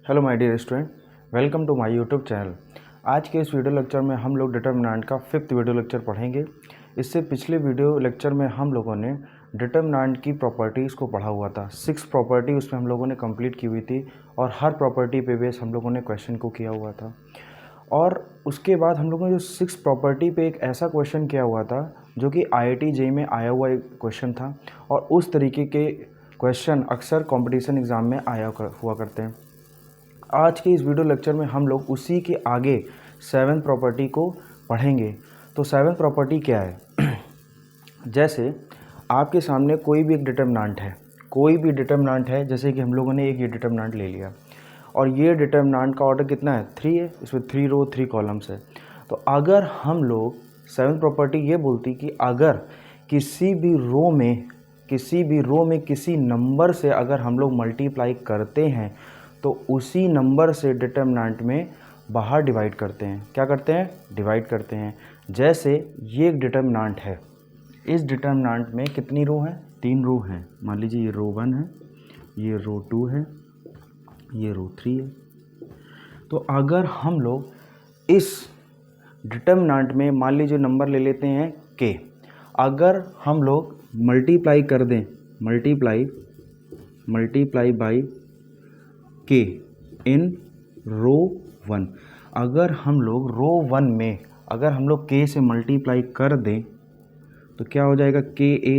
Hello my dear student, welcome to my YouTube channel. आज के इस वीडियो लेक्चर में हम लोग डिटर्मिनेंट का 5th वीडियो लेक्चर पढ़ेंगे। इससे पिछले वीडियो लेक्चर में हम लोगों ने डिटर्मिनेंट की प्रॉपर्टीज़ को पढ़ा हुआ था। 6 प्रॉपर्टी उसमें हम लोगों ने कंप्लीट की हुई थी और हर प्रॉपर्टी पे बेस हम लोगों ने क्वेश्चन को किया हुआ था। और उसके बाद हम लोगों ने जो 6 प्रॉपर्टी पे एक ऐसा क्वेश्चन किया हुआ था जो कि IIT JEE में आया हुआ एक क्वेश्चन था, और उस तरीके के क्वेश्चन अक्सर कॉम्पिटिशन एग्ज़ाम में हुआ करते हैं। आज के इस वीडियो लेक्चर में हम लोग उसी के आगे 7th प्रॉपर्टी को पढ़ेंगे। तो 7th प्रॉपर्टी क्या है? जैसे आपके सामने कोई भी एक डिटर्मिनेंट है, जैसे कि हम लोगों ने एक ये डिटर्मिनेंट ले लिया और ये डिटर्मिनेंट का ऑर्डर कितना है? 3 है। इसमें 3 रो 3 कॉलम्स है। तो अगर हम लोग 7th प्रॉपर्टी ये बोलती कि अगर किसी भी रो में किसी नंबर से अगर हम लोग मल्टीप्लाई करते हैं तो उसी नंबर से डिटर्मिनेंट में बाहर डिवाइड करते हैं। क्या करते हैं? डिवाइड करते हैं। जैसे ये एक डिटर्मिनेंट है, इस डिटर्मिनेंट में कितनी रो हैं? 3 रो हैं। मान लीजिए ये रो 1 है, ये रो 2 है, ये रो 3 है। तो अगर हम लोग इस डिटर्मिनेंट में मान लीजिए नंबर ले लेते हैं k, अगर हम लोग मल्टीप्लाई कर दें, मल्टीप्लाई बाई k इन रो 1, अगर हम लोग रो 1 में अगर हम लोग k से मल्टीप्लाई कर दें तो क्या हो जाएगा? k a,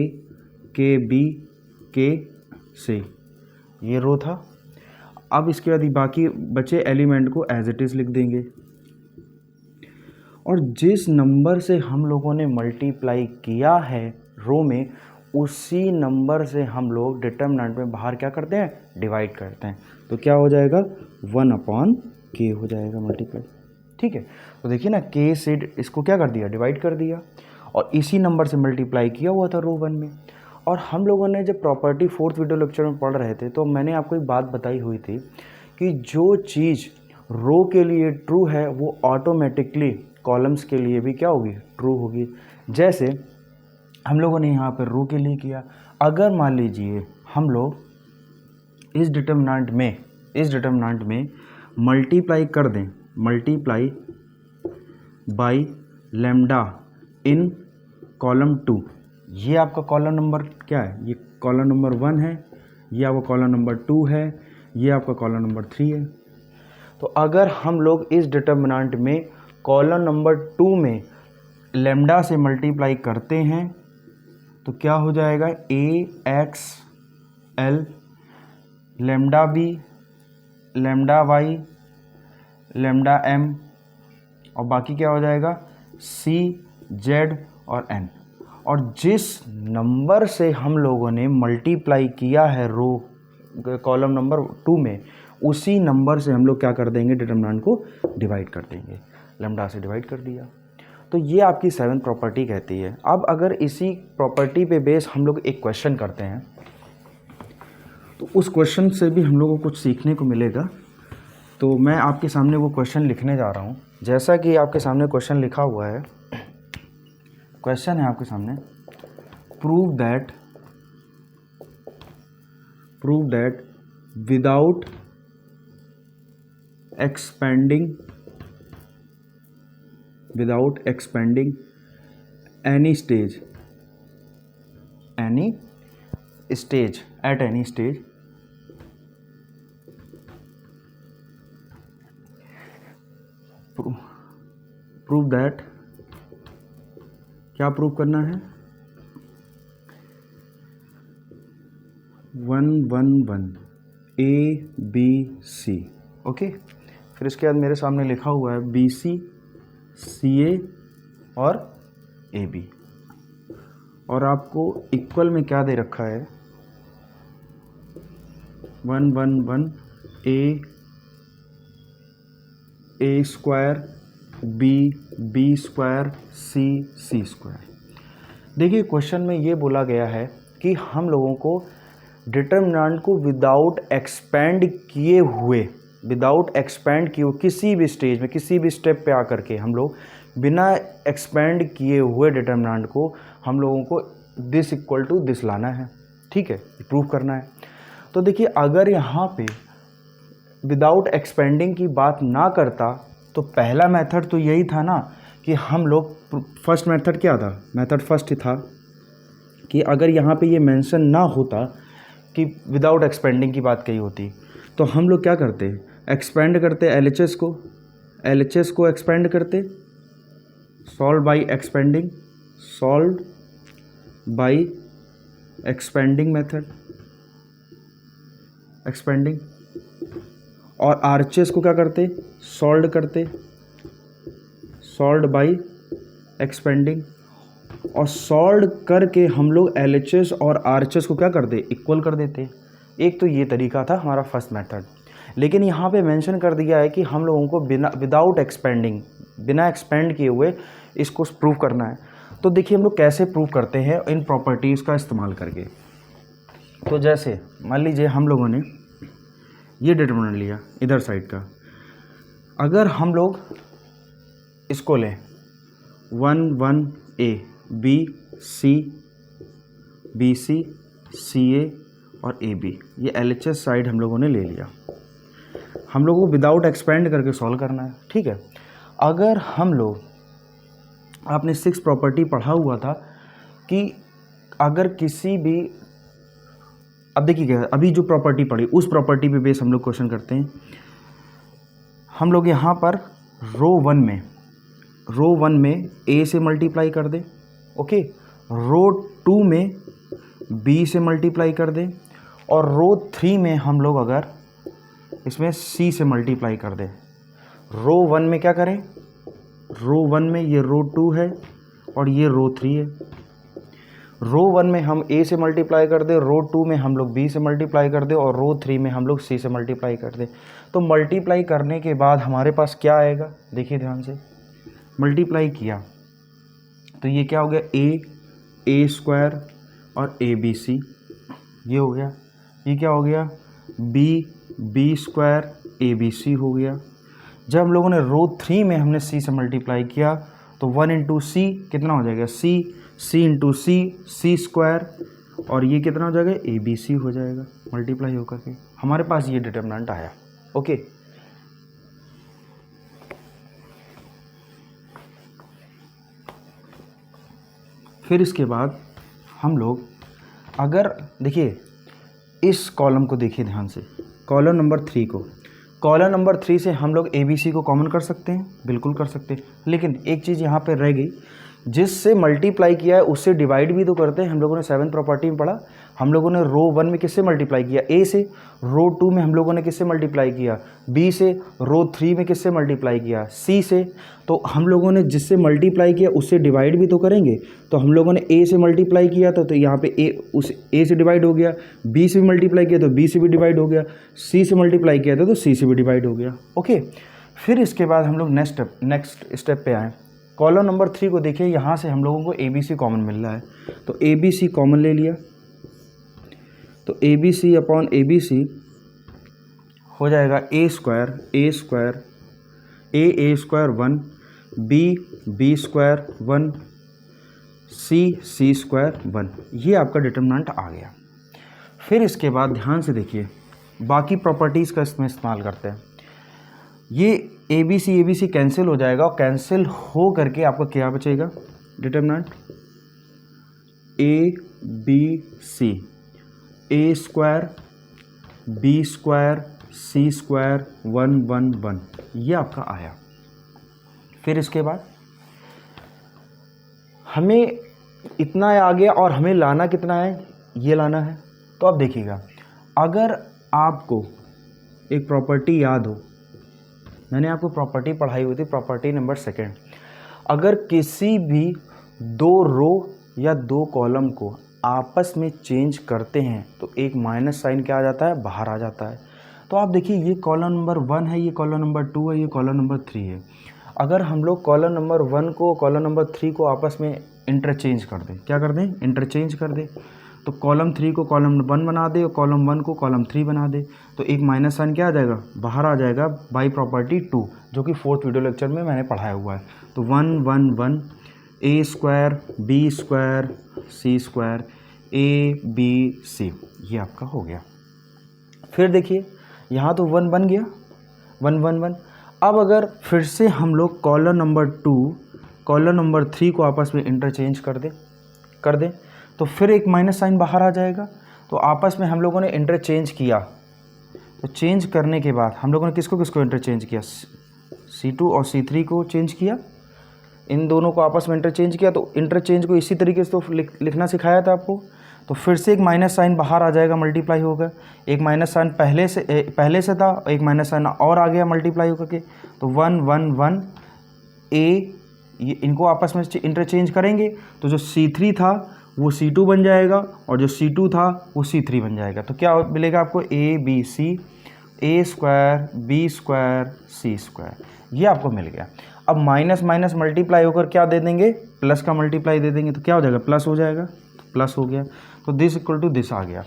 k b, k c, ये रो था। अब इसके बाद बाकी बचे एलिमेंट को एज इट इज़ लिख देंगे, और जिस नंबर से हम लोगों ने मल्टीप्लाई किया है रो में, उसी नंबर से हम लोग डिटर्मिनेंट में बाहर क्या करते हैं? डिवाइड करते हैं। तो क्या हो जाएगा? 1/k हो जाएगा मल्टीप्लाई। ठीक है, तो देखिए ना, k से इसको क्या कर दिया? डिवाइड कर दिया, और इसी नंबर से मल्टीप्लाई किया हुआ था रो 1 में। और हम लोगों ने जब प्रॉपर्टी 4th वीडियो लेक्चर में पढ़ रहे थे तो मैंने आपको एक बात बताई हुई थी कि जो चीज़ रो के लिए ट्रू है वो ऑटोमेटिकली कॉलम्स के लिए भी क्या होगी? ट्रू होगी। जैसे हम लोगों ने यहाँ पर रो के लिए किया। अगर मान लीजिए हम लोग इस डिटर्मिनेंट में मल्टीप्लाई कर दें, multiply by lambda in column 2, ये आपका कॉलम नंबर क्या है? ये कॉलम नंबर 1 है, ये आपका कॉलम नंबर 2 है, ये आपका कॉलम नंबर 3 है। तो अगर हम लोग इस डिटर्मिनेंट में कॉलम नंबर 2 में लैम्डा से मल्टीप्लाई करते हैं तो क्या हो जाएगा? ax l lambda b lambda y lambda m, और बाकी क्या हो जाएगा? c z और n। और जिस नंबर से हम लोगों ने मल्टीप्लाई किया है रो कॉलम नंबर 2 में, उसी नंबर से हम लोग क्या कर देंगे? डिटर्मिनेंट को डिवाइड कर देंगे। लैम्डा से डिवाइड कर दिया। तो ये आपकी 7th प्रॉपर्टी कहती है। अब अगर इसी प्रॉपर्टी पे बेस हम लोग एक क्वेश्चन करते हैं तो उस क्वेश्चन से भी हम लोगों को कुछ सीखने को मिलेगा। तो मैं आपके सामने वो क्वेश्चन लिखने जा रहा हूँ। जैसा कि आपके सामने क्वेश्चन लिखा हुआ है, क्वेश्चन है आपके सामने, prove that without expanding any stage at any stage prove that, क्या प्रूव करना है? 1 1 1 A B C। ओके, फिर इसके बाद मेरे सामने लिखा हुआ है BC CA और AB, और आपको इक्वल में क्या दे रखा है? 1 1 1 A square B square C square. देखिए, क्वेश्चन में ये बोला गया है कि हम लोगों को डिटर्मिनेंट को विदाउट एक्सपेंड किए हुए किसी भी स्टेज में, किसी भी स्टेप पे आकर के हम लोग बिना एक्सपेंड किए हुए डिटर्मिनेंट को हम लोगों को दिस इक्वल टू दिस लाना है। ठीक है, प्रूव करना है। तो देखिए, अगर यहाँ पे विदाउट एक्सपेंडिंग की बात ना करता तो पहला मेथड तो यही था ना कि हम लोग, फर्स्ट मेथड क्या था, मेथड फर्स्ट था कि अगर यहाँ पे ये मेंशन ना होता कि विदाउट एक्सपेंडिंग की बात कही होती तो हम लोग क्या करते, एक्सपेंड करते LHS को एक्सपेंड करते, solve by expanding method, expanding, और RHS को क्या करते, सॉल्व करते, सॉल्व बाय एक्सपेंडिंग, और सॉल्व करके हम लोग LHS और RHS को क्या करते, इक्वल कर देते। एक तो ये तरीका था हमारा फर्स्ट मेथड, लेकिन यहाँ पे मेंशन कर दिया है कि हम लोगों को विदाउट एक्सपेंडिंग, बिना एक्सपेंड किए हुए इसको प्रूव करना है। तो देखिए हम लोग कैसे प्रूव करते हैं इन प्रॉपर्टीज़ का इस्तेमाल करके। तो जैसे मान लीजिए हम लोगों ने ये डिटरमिनेंट लिया इधर साइड का, अगर हम लोग इसको लें 1 B C CA और AB, ये LHS साइड हम लोगों ने ले लिया, हम लोगों को विदाउट एक्सपेंड करके सॉल्व करना है, ठीक है। अगर हम लोग, आपने 6 प्रॉपर्टी पढ़ा हुआ था कि अगर किसी भी, अब देखिए क्या, अभी जो प्रॉपर्टी पढ़ी उस प्रॉपर्टी पे बेस हम लोग क्वेश्चन करते हैं। हम लोग यहाँ पर रो वन में A से मल्टीप्लाई कर दें, ओके, रो 2 में B से मल्टीप्लाई कर दें, और रो 3 में हम लोग अगर इसमें C से मल्टीप्लाई कर दें। रो 1 में क्या करें, रो 1 में ये रो 2 है और ये रो 3 है। रो 1 में हम A से मल्टीप्लाई कर दें, रो 2 में हम लोग B से मल्टीप्लाई कर दें, और रो 3 में हम लोग C से मल्टीप्लाई कर दें। तो मल्टीप्लाई करने के बाद हमारे पास क्या आएगा, देखिए ध्यान से, मल्टीप्लाई किया तो ये क्या हो गया, A स्क्वायर और ABC, ये हो गया। ये क्या हो गया, B स्क्वायर ABC हो गया। जब हम लोगों ने रो 3 में हमने C से मल्टीप्लाई किया तो 1 इंटू C कितना हो जाएगा, C इंटू C स्क्वायर, और ये कितना हो जाएगा, ABC हो जाएगा मल्टीप्लाई होकर के। हमारे पास ये डिटरमिनेंट आया, ओके। फिर इसके बाद हम लोग, अगर देखिए इस कॉलम को देखिए ध्यान से, कॉलम नंबर 3 को, कॉलम नंबर 3 से हम लोग ABC को कॉमन कर सकते हैं, बिल्कुल कर सकते हैं, लेकिन एक चीज़ यहाँ पे रह गई, जिससे मल्टीप्लाई किया है उससे डिवाइड भी तो करते हैं। हम लोगों ने 7th प्रॉपर्टी में पढ़ा, हम लोगों ने रो 1 में किससे मल्टीप्लाई किया, A से, रो 2 में हम लोगों ने किससे मल्टीप्लाई किया, B से, रो 3 में किससे मल्टीप्लाई किया, C से। तो हम लोगों ने जिससे मल्टीप्लाई किया उससे डिवाइड भी तो करेंगे। तो हम लोगों ने A से मल्टीप्लाई किया तो यहाँ पे A से डिवाइड हो गया, B से भी मल्टीप्लाई किया तो B से भी डिवाइड हो गया, C से मल्टीप्लाई किया था तो C से भी डिवाइड हो गया, ओके। फिर इसके बाद हम लोग नेक्स्ट स्टेप पे आए। कॉलम नंबर 3 को देखिए, यहाँ से हम लोगों को ABC कॉमन मिल रहा है, तो ABC कॉमन ले लिया, तो ABC अपॉन ABC हो जाएगा A square 1, B square 1, C square 1। ये आपका डिटरमिनेंट आ गया। फिर इसके बाद ध्यान से देखिए, बाकी प्रॉपर्टीज़ का इसमें इस्तेमाल करते हैं। ये ABC कैंसिल हो जाएगा, और कैंसिल हो करके आपका क्या बचेगा, determinant ABC, A square B square C square 1 1 1, ये आपका आया। फिर इसके बाद हमें इतना आ गया, और हमें लाना कितना है, ये लाना है। तो अब देखिएगा, अगर आपको एक प्रॉपर्टी याद हो, मैंने आपको प्रॉपर्टी पढ़ाई हुई थी, प्रॉपर्टी नंबर 2, अगर किसी भी 2 रो या 2 कॉलम को आपस में चेंज करते हैं तो एक माइनस साइन क्या आ जाता है, बाहर आ जाता है। तो आप देखिए, ये कॉलम नंबर 1 है, ये कॉलम नंबर 2 है, ये कॉलम नंबर 3 है। अगर हम लोग कॉलम नंबर 1 को कॉलम नंबर 3 को आपस में इंटरचेंज कर दें, क्या कर दें, इंटरचेंज कर दें, तो कॉलम 3 को कॉलम 1 बना दे और कॉलम 1 को कॉलम 3 बना दे, तो एक माइनस साइन क्या आ जाएगा, बाहर आ जाएगा, बाई प्रॉपर्टी 2, जो कि 4th वीडियो लेक्चर में मैंने पढ़ाया हुआ है। तो 1 1 1 A square B square C square ABC, ये आपका हो गया। फिर देखिए, यहाँ तो 1 बन गया, 1 1 1। अब अगर फिर से हम लोग कॉलम नंबर 2 कॉलम नंबर 3 को आपस में इंटरचेंज कर दें तो फिर एक माइनस साइन बाहर आ जाएगा। तो आपस में हम लोगों ने इंटरचेंज किया, तो चेंज करने के बाद हम लोगों ने किसको किसको इंटरचेंज किया, C2 और C3 को चेंज किया, इन दोनों को आपस में इंटरचेंज किया। तो इंटरचेंज को इसी तरीके से तो लिखना सिखाया था आपको। तो फिर से एक माइनस साइन बाहर आ जाएगा, मल्टीप्लाई होगा, एक माइनस साइन पहले से था, एक माइनस साइन और आ गया मल्टीप्लाई होकर के। तो 1 1 1 ए, ये इनको आपस में इंटरचेंज करेंगे तो जो C3 था वो C2 बन जाएगा और जो C2 था वो C3 बन जाएगा। तो क्या मिलेगा आपको, ABC, A² B² C², ये आपको मिल गया। अब माइनस माइनस मल्टीप्लाई होकर क्या दे देंगे, प्लस का मल्टीप्लाई दे देंगे। तो क्या हो जाएगा, प्लस हो जाएगा, तो प्लस हो गया। तो दिस इक्वल टू दिस आ गया।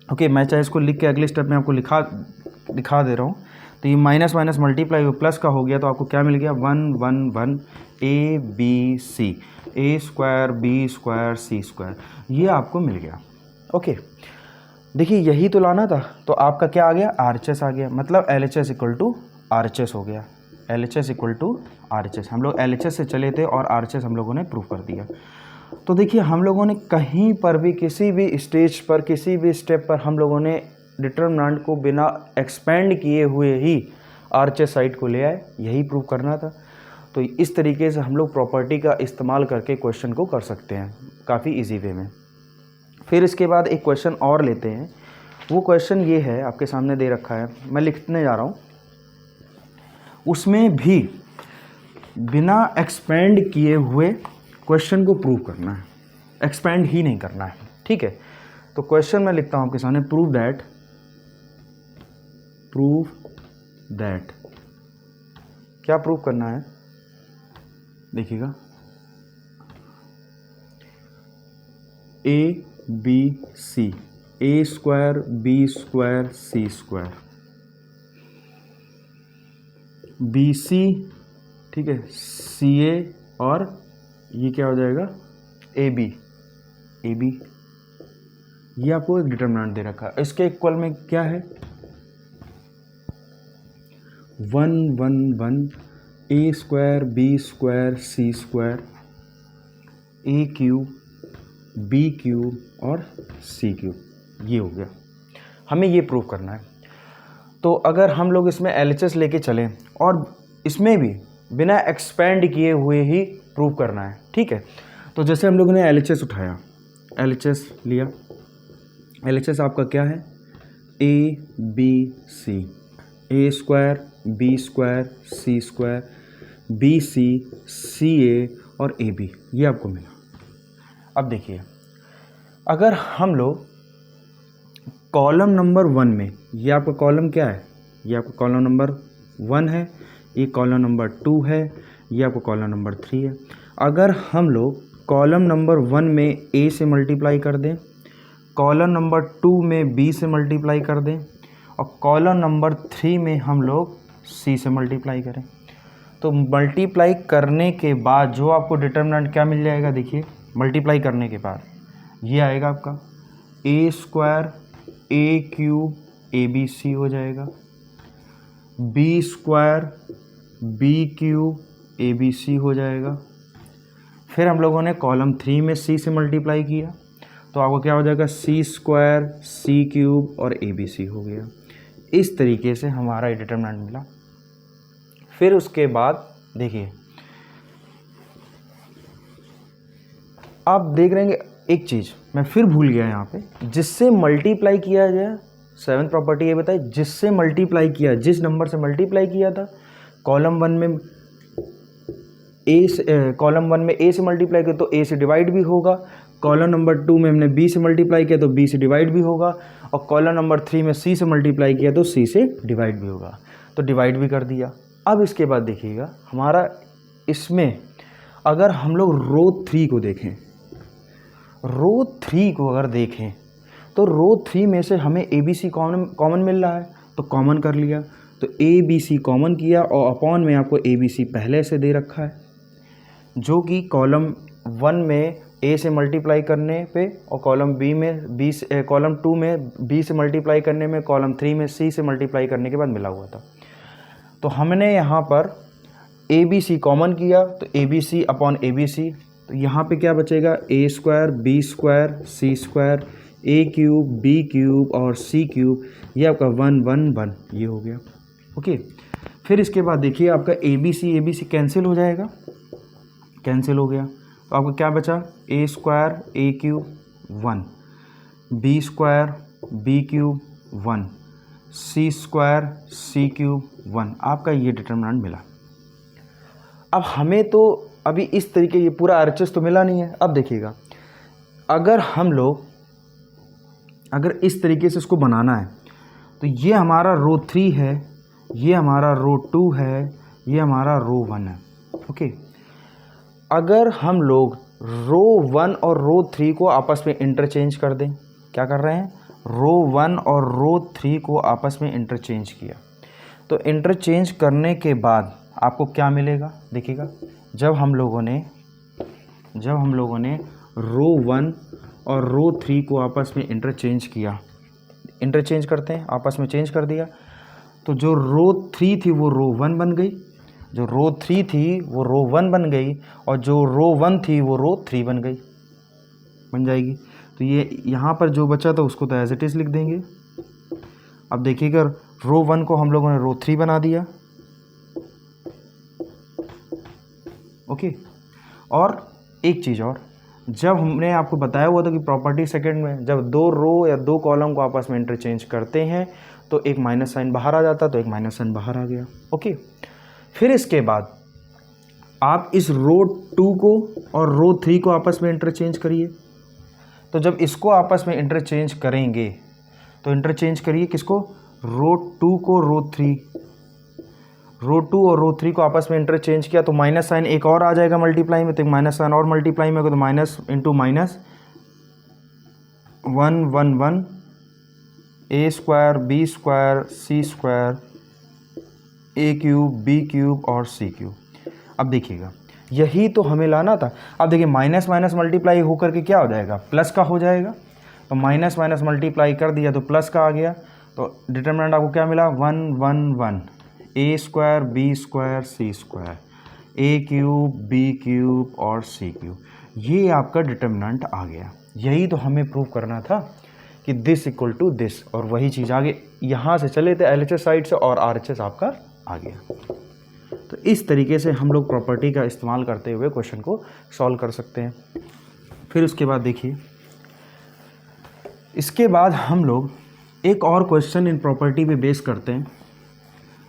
ओके, मैं चाहे इसको लिख के अगले स्टेप में आपको दिखा दे रहा हूँ। तो ये माइनस माइनस मल्टीप्लाई हो प्लस का हो गया, तो आपको क्या मिल गया, 1 1 1 ABC, A² B² C², ये आपको मिल गया। ओके, देखिए यही तो लाना था। तो आपका क्या आ गया, RHS आ गया, मतलब LHS इक्वल टू RHS हो गया। LHS इक्वल टू RHS, हम लोग LHS से चले थे और RHS हम लोगों ने प्रूव कर दिया। तो देखिए हम लोगों ने कहीं पर भी किसी भी स्टेज पर किसी भी स्टेप पर हम लोगों ने डिटरमिनेंट को बिना एक्सपेंड किए हुए ही RHS साइड को ले आए, यही प्रूव करना था। तो इस तरीके से हम लोग प्रॉपर्टी का इस्तेमाल करके क्वेश्चन को कर सकते हैं काफ़ी इजी वे में। फिर इसके बाद एक क्वेश्चन और लेते हैं। वो क्वेश्चन ये है, आपके सामने दे रखा है, मैं लिखने जा रहा हूँ। उसमें भी बिना एक्सपेंड किए हुए क्वेश्चन को प्रूव करना है, एक्सपेंड ही नहीं करना है, ठीक है। तो क्वेश्चन मैं लिखता हूँ आपके सामने, प्रूव दैट, क्या प्रूव करना है देखिएगा, ABC, A² B² C², BC, ठीक है, CA, और ये क्या हो जाएगा, AB, ये आपको एक डिटरमिनेंट दे रखा है। इसके इक्वल में क्या है, 1 1 1 A² B² C², A³ B³ और C³, ये हो गया। हमें ये प्रूव करना है। तो अगर हम लोग इसमें LHS लेके चलें और इसमें भी बिना एक्सपेंड किए हुए ही प्रूव करना है, ठीक है। तो जैसे हम लोगों ने LHS उठाया, LHS लिया, LHS आपका क्या है, ABC, A² B² C², BC CA और AB, ये आपको मिला। अब देखिए, अगर हम लोग कॉलम नंबर 1 में, ये आपका कॉलम क्या है, ये आपका कॉलम नंबर 1 है, ये कॉलम नंबर 2 है, ये आपका कॉलम नंबर 3 है। अगर हम लोग कॉलम नंबर 1 में A से मल्टीप्लाई कर दें, कॉलम नंबर 2 में B से मल्टीप्लाई कर दें और कॉलम नंबर 3 में हम लोग C से मल्टीप्लाई करें, तो मल्टीप्लाई करने के बाद जो आपको डिटरमिनेंट क्या मिल जाएगा, देखिए मल्टीप्लाई करने के बाद ये आएगा आपका A² A³ ABC हो जाएगा, B² B³ ABC हो जाएगा। फिर हम लोगों ने कॉलम 3 में C से मल्टीप्लाई किया, तो आपको क्या हो जाएगा, C² C³ और ABC हो गया। इस तरीके से हमारा डिटरमिनेंट मिला। फिर उसके बाद देखिए, आप देख रहे हैं एक चीज़ मैं फिर भूल गया यहाँ पे, जिससे मल्टीप्लाई किया जाए, 7th प्रॉपर्टी ये बताइए, जिससे मल्टीप्लाई किया, जिस नंबर से मल्टीप्लाई किया था, कॉलम 1 में A से मल्टीप्लाई किया तो A से डिवाइड भी होगा, कॉलम नंबर 2 में हमने B से मल्टीप्लाई किया तो B से डिवाइड भी होगा, और कॉलम नंबर 3 में C से मल्टीप्लाई किया तो C से डिवाइड भी होगा, तो डिवाइड भी कर दिया। अब इसके बाद देखिएगा हमारा इसमें, अगर हम लोग रो 3 को देखें, रो 3 को अगर देखें तो रो 3 में से हमें ABC कॉमन मिल रहा है, तो कॉमन कर लिया, तो ABC कॉमन किया और अपॉन में आपको ABC पहले से दे रखा है, जो कि कॉलम 1 में ए से मल्टीप्लाई करने पे और कॉलम बी में बी से कॉलम 2 में बी से मल्टीप्लाई करने में, कॉलम 3 में सी से मल्टीप्लाई करने के बाद मिला हुआ था। तो हमने यहाँ पर ए बी सी कॉमन किया तो A B C upon A B C, तो यहाँ पे क्या बचेगा A square B square C square A cube B cube और सी क्यूब, ये आपका 1 1 1 ये हो गया। ओके, फिर इसके बाद देखिए आपका ए बी सी कैंसिल हो जाएगा, कैंसिल हो गया, तो आपको क्या बचा A square A cube 1 B square B cube 1 C square C cube 1, आपका ये डिटरमिनेंट मिला। अब हमें तो अभी इस तरीके ये पूरा RHS तो मिला नहीं है। अब देखिएगा अगर हम लोग अगर इस तरीके से इसको बनाना है तो ये हमारा रो 3 है, ये हमारा रो 2 है, ये हमारा रो 1 है। ओके, अगर हम लोग रो 1 और रो 3 को आपस में इंटरचेंज कर दें, क्या कर रहे हैं, रो 1 और रो 3 को आपस में इंटरचेंज किया, तो इंटरचेंज करने के बाद आपको क्या मिलेगा, देखिएगा जब हम लोगों ने रो 1 और रो 3 को आपस में इंटरचेंज किया, इंटरचेंज करते हैं आपस में चेंज कर दिया, तो जो रो 3 थी वो रो 1 बन गई, जो रो 3 थी वो रो 1 बन गई, और जो रो 1 थी वो रो 3 बन गई, बन जाएगी। तो ये यहाँ पर जो बचा था उसको तो एज इट इज़ लिख देंगे। अब देखिएगा रो 1 को हम लोगों ने रो 3 बना दिया। ओके, और एक चीज़ और, जब हमने आपको बताया हुआ था कि प्रॉपर्टी सेकंड में जब दो रो या दो कॉलम को आपस में इंटरचेंज करते हैं तो एक माइनस साइन बाहर आ जाता, तो एक माइनस साइन बाहर आ गया। ओके, फिर इसके बाद आप इस रो 2 को और रो 3 को आपस में इंटरचेंज करिए। तो जब इसको आपस में इंटरचेंज करेंगे तो इंटरचेंज करिए किसको, रो 2 को रो 3, रो 2 और रो 3 को आपस में इंटरचेंज किया तो माइनस साइन एक और आ जाएगा मल्टीप्लाई में, तो एक माइनस साइन और मल्टीप्लाई में होगा, तो minus into minus 1 1 1 A square B square C square A cube B cube और सी क्यूब। अब देखिएगा यही तो हमें लाना था। अब देखिए माइनस माइनस मल्टीप्लाई होकर के क्या हो जाएगा, प्लस का हो जाएगा, तो माइनस माइनस मल्टीप्लाई कर दिया तो प्लस का आ गया, तो डिटरमिनेंट आपको क्या मिला 1 1 1 ए square B square C square A cube B cube और सी क्यूब, ये आपका डिटरमिनेंट आ गया। यही तो हमें प्रूव करना था कि दिस इक्वल टू दिस, और वही चीज़ आगे यहाँ से चले थे LHS साइड से और RHS आपका आ गया। तो इस तरीके से हम लोग प्रॉपर्टी का इस्तेमाल करते हुए क्वेश्चन को सॉल्व कर सकते हैं। फिर उसके बाद देखिए, इसके बाद हम लोग एक और क्वेश्चन इन प्रॉपर्टी पे बेस करते हैं,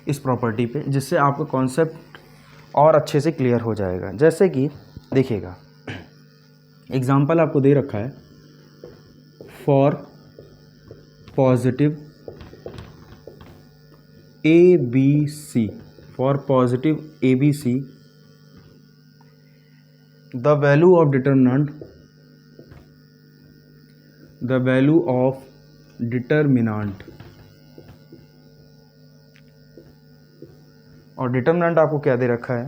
इस प्रॉपर्टी पे, जिससे आपका कॉन्सेप्ट और अच्छे से क्लियर हो जाएगा। जैसे कि देखिएगा एग्जाम्पल आपको दे रखा है, for positive ABC, for positive ABC the value of determinant, the value of determinant, और डिटरमिनेंट आपको क्या दे रखा है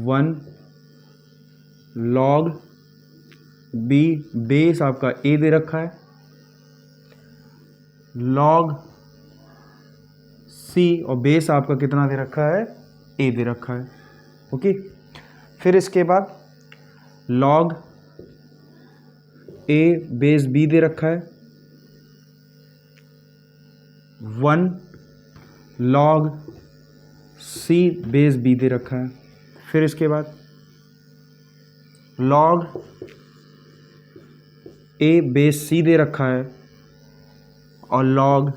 1 log B, बेस आपका A दे रखा है, log C और बेस आपका कितना दे रखा है A दे रखा है। ओके, फिर इसके बाद log A बेस B दे रखा है, 1 log C बेस B दे रखा है। फिर इसके बाद log A बेस C दे रखा है और log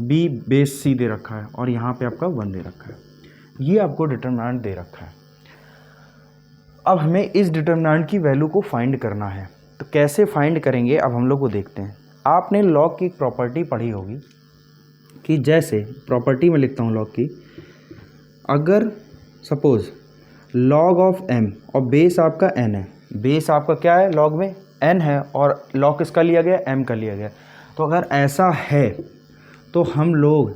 B बेस C दे रखा है, और यहाँ पे आपका 1 दे रखा है। ये आपको डिटरमिनेंट दे रखा है। अब हमें इस डिटरमिनेंट की वैल्यू को फाइंड करना है, तो कैसे फाइंड करेंगे अब हम लोग को देखते हैं। आपने लॉग की प्रॉपर्टी पढ़ी होगी कि जैसे प्रॉपर्टी में लिखता हूँ लॉग की, अगर सपोज log ऑफ m और बेस आपका n है, बेस आपका क्या है लॉग में n है और log किसका लिया गया m का लिया गया, तो अगर ऐसा है तो हम लोग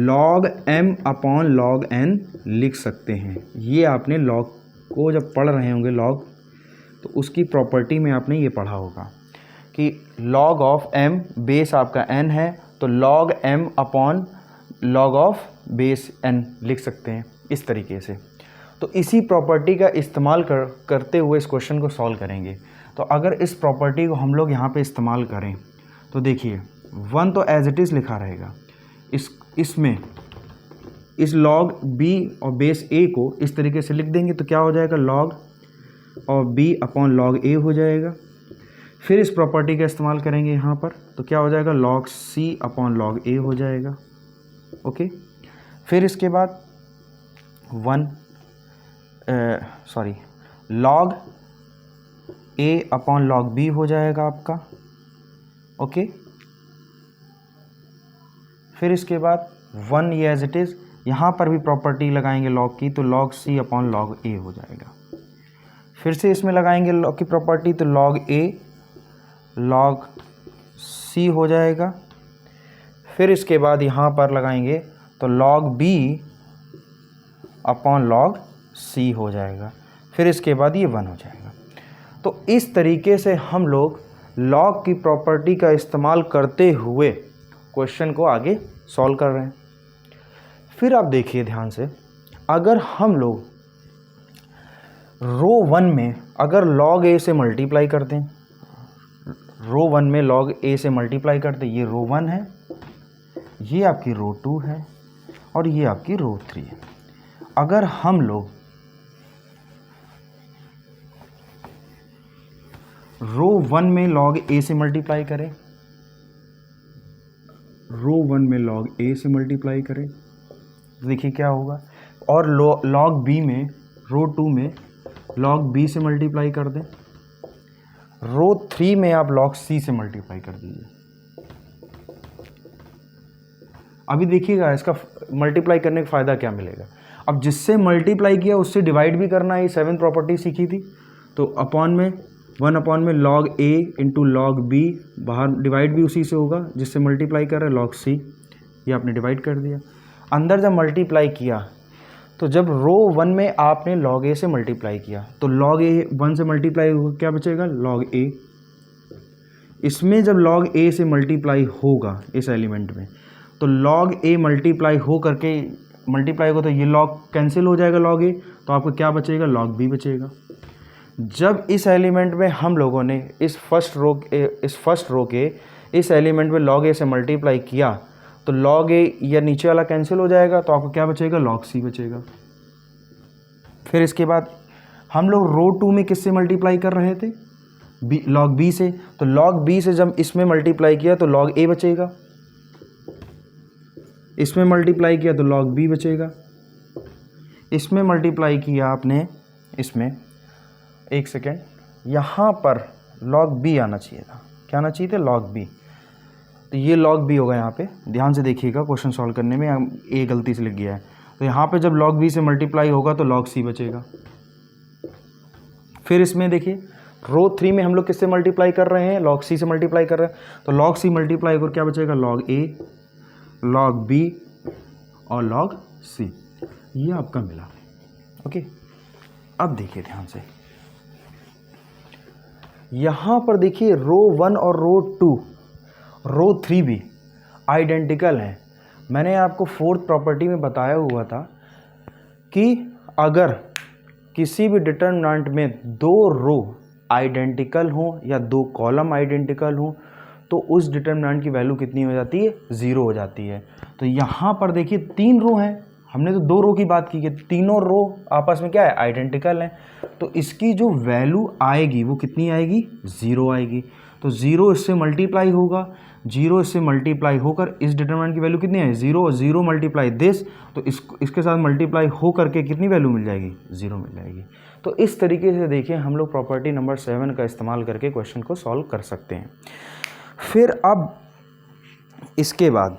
log m upon log n लिख सकते हैं। ये आपने log को जब पढ़ रहे होंगे लॉग, तो उसकी प्रॉपर्टी में आपने ये पढ़ा होगा कि log ऑफ m बेस आपका n है, तो log m upon log of base n लिख सकते हैं इस तरीके से। तो इसी प्रॉपर्टी का इस्तेमाल करते हुए इस क्वेश्चन को सॉल्व करेंगे। तो अगर इस प्रॉपर्टी को हम लोग यहाँ पे इस्तेमाल करें तो देखिए 1 तो एज इट इज़ लिखा रहेगा, इसमें इस log b और बेस a को इस तरीके से लिख देंगे तो क्या हो जाएगा, log और b अपॉन log a हो जाएगा। फिर इस प्रॉपर्टी का इस्तेमाल करेंगे यहाँ पर तो क्या हो जाएगा, log c upon log a हो जाएगा। ओके, फिर इसके बाद log a upon log b हो जाएगा आपका। ओके, फिर इसके बाद 1 ये एज इट इज़, यहाँ पर भी प्रॉपर्टी लगाएंगे log की, तो log c upon log a हो जाएगा। फिर से इसमें लगाएंगे log की प्रॉपर्टी, तो log a log c हो जाएगा। फिर इसके बाद यहाँ पर लगाएंगे तो log b upon log c हो जाएगा। फिर इसके बाद ये 1 हो जाएगा। तो इस तरीके से हम लोग log की प्रॉपर्टी का इस्तेमाल करते हुए क्वेश्चन को आगे सॉल्व कर रहे हैं। फिर आप देखिए ध्यान से, अगर हम लोग रो 1 में अगर log a से मल्टीप्लाई करते हैं, रो 1 में log a से मल्टीप्लाई करते, ये रो 1 है, ये आपकी रो 2 है और ये आपकी रो 3 है। अगर हम लोग रो 1 में log a से मल्टीप्लाई करें, रो 1 में log a से मल्टीप्लाई करें तो देखिए क्या होगा, और log b में रो 2 में log b से मल्टीप्लाई कर दें, रो 3 में आप log c से मल्टीप्लाई कर दीजिए। अभी देखिएगा इसका मल्टीप्लाई करने का फ़ायदा क्या मिलेगा। अब जिससे मल्टीप्लाई किया उससे डिवाइड भी करना है, 7 प्रॉपर्टी सीखी थी, तो अपॉन में 1 अपॉन में log a into log b, बाहर डिवाइड भी उसी से होगा जिससे मल्टीप्लाई कर रहे हैं, log c, ये आपने डिवाइड कर दिया। अंदर जब मल्टीप्लाई किया तो जब रो 1 में आपने log a से मल्टीप्लाई किया तो log a 1 से मल्टीप्लाई होगा, क्या बचेगा, log a। इसमें जब log a से मल्टीप्लाई होगा इस एलिमेंट में, तो log a मल्टीप्लाई हो करके मल्टीप्लाई होगा तो ये log कैंसिल हो जाएगा log a, तो आपको क्या बचेगा, log b बचेगा। जब इस एलिमेंट में हम लोगों ने इस फर्स्ट रो के इस एलिमेंट में log a से मल्टीप्लाई किया तो log a या नीचे वाला कैंसिल हो जाएगा, तो आपको क्या बचेगा, log c बचेगा। फिर इसके बाद हम लोग रो 2 में किससे मल्टीप्लाई कर रहे थे, log b से, तो log b से जब इसमें मल्टीप्लाई किया तो log a बचेगा, इसमें मल्टीप्लाई किया तो log b बचेगा, इसमें मल्टीप्लाई किया आपने, इसमें एक सेकेंड, यहाँ पर log b आना चाहिए था, क्या आना चाहिए था, log b, तो ये log b होगा। यहाँ पे ध्यान से देखिएगा, क्वेश्चन सॉल्व करने में ए गलती से लिख गया है, तो यहाँ पे जब log b से मल्टीप्लाई होगा तो log c बचेगा। फिर इसमें देखिए रो 3 में हम लोग किससे मल्टीप्लाई कर रहे हैं, log c से मल्टीप्लाई कर रहे हैं, तो log c मल्टीप्लाई होकर क्या बचेगा, log a, log b और log c, ये आपका मिला। ओके, अब देखिए ध्यान से, यहाँ पर देखिए रो 1 और रो 2, रो 3 भी आइडेंटिकल हैं। मैंने आपको 4th प्रॉपर्टी में बताया हुआ था कि अगर किसी भी डिटरमिनेंट में 2 रो आइडेंटिकल हों या 2 कॉलम आइडेंटिकल हों तो उस डिटरमिनेंट की वैल्यू कितनी हो जाती है, 0 हो जाती है। तो यहाँ पर देखिए 3 रो हैं, हमने तो 2 रो की बात की कि तीनों रो आपस में क्या है, आइडेंटिकल हैं, तो इसकी जो वैल्यू आएगी वो कितनी आएगी, 0 आएगी। तो 0 इससे मल्टीप्लाई होगा, 0 इससे मल्टीप्लाई होकर इस डिटरमिनेंट की वैल्यू कितनी है, 0, और 0 मल्टीप्लाई दिस, तो इसके साथ मल्टीप्लाई हो करके कितनी वैल्यू मिल जाएगी, 0 मिल जाएगी। तो इस तरीके से देखिए हम लोग प्रॉपर्टी नंबर 7 का इस्तेमाल करके क्वेश्चन को सॉल्व कर सकते हैं। फिर अब इसके बाद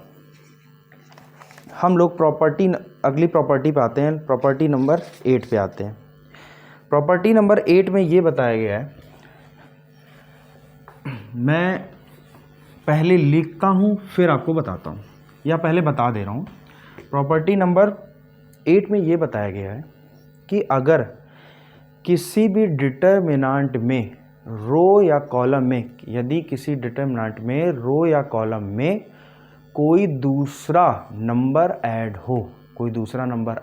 हम लोग अगली प्रॉपर्टी पे आते हैं, प्रॉपर्टी नंबर 8 पे आते हैं। प्रॉपर्टी नंबर 8 में ये बताया गया है, मैं पहले लिखता हूँ फिर आपको बताता हूँ, या पहले बता दे रहा हूँ। प्रॉपर्टी नंबर 8 में ये बताया गया है कि अगर किसी भी डिटर्मिनेंट में रो या कॉलम में, यदि किसी डिटर्मिनेंट में रो या कॉलम में कोई दूसरा नंबर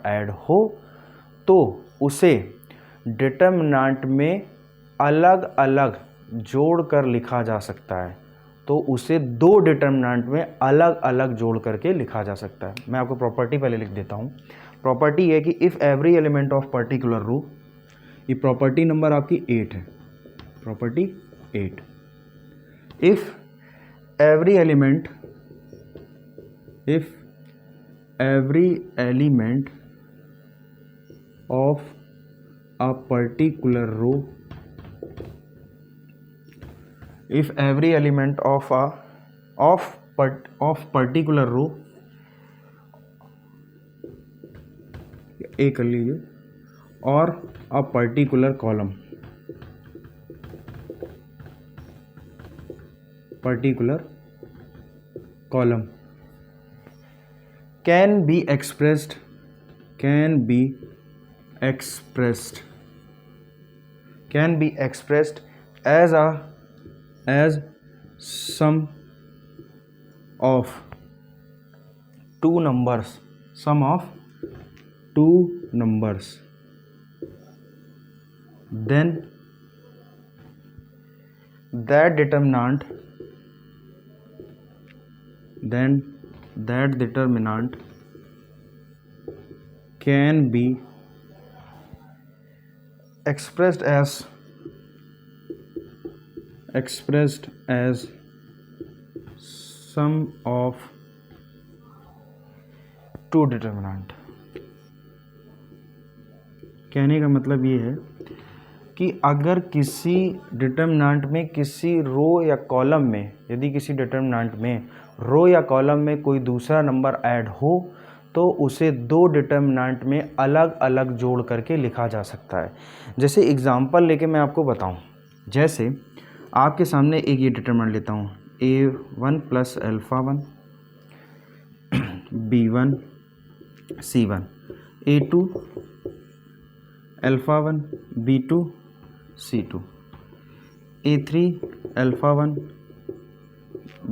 ऐड हो, तो उसे डिटर्मिनेंट में अलग अलग जोड़कर लिखा जा सकता है। तो उसे दो डिटर्मिनेंट में अलग अलग जोड़ करके लिखा जा सकता है। मैं आपको प्रॉपर्टी पहले लिख देता हूँ। प्रॉपर्टी है कि if every element of particular row, ये प्रॉपर्टी नंबर आपकी 8 है, property 8। If every element of a particular row, if every element of particular row, कर लीजिए, और a particular column can be expressed as sum of two numbers, then that determinant can be expressed as sum of two determinant। कहने का मतलब ये है कि अगर किसी डिटर्मिनेंट में किसी रो या कॉलम में, यदि किसी डिटर्मिनेंट में रो या कॉलम में कोई दूसरा नंबर ऐड हो, तो उसे दो डिटर्मिनेंट में अलग अलग जोड़ करके लिखा जा सकता है। जैसे एग्जांपल लेके मैं आपको बताऊं, जैसे आपके सामने एक ये डिटर्मिनेंट लेता हूं, a1 + α1 b1 c1, a2 α1 b2 c2, a3 α1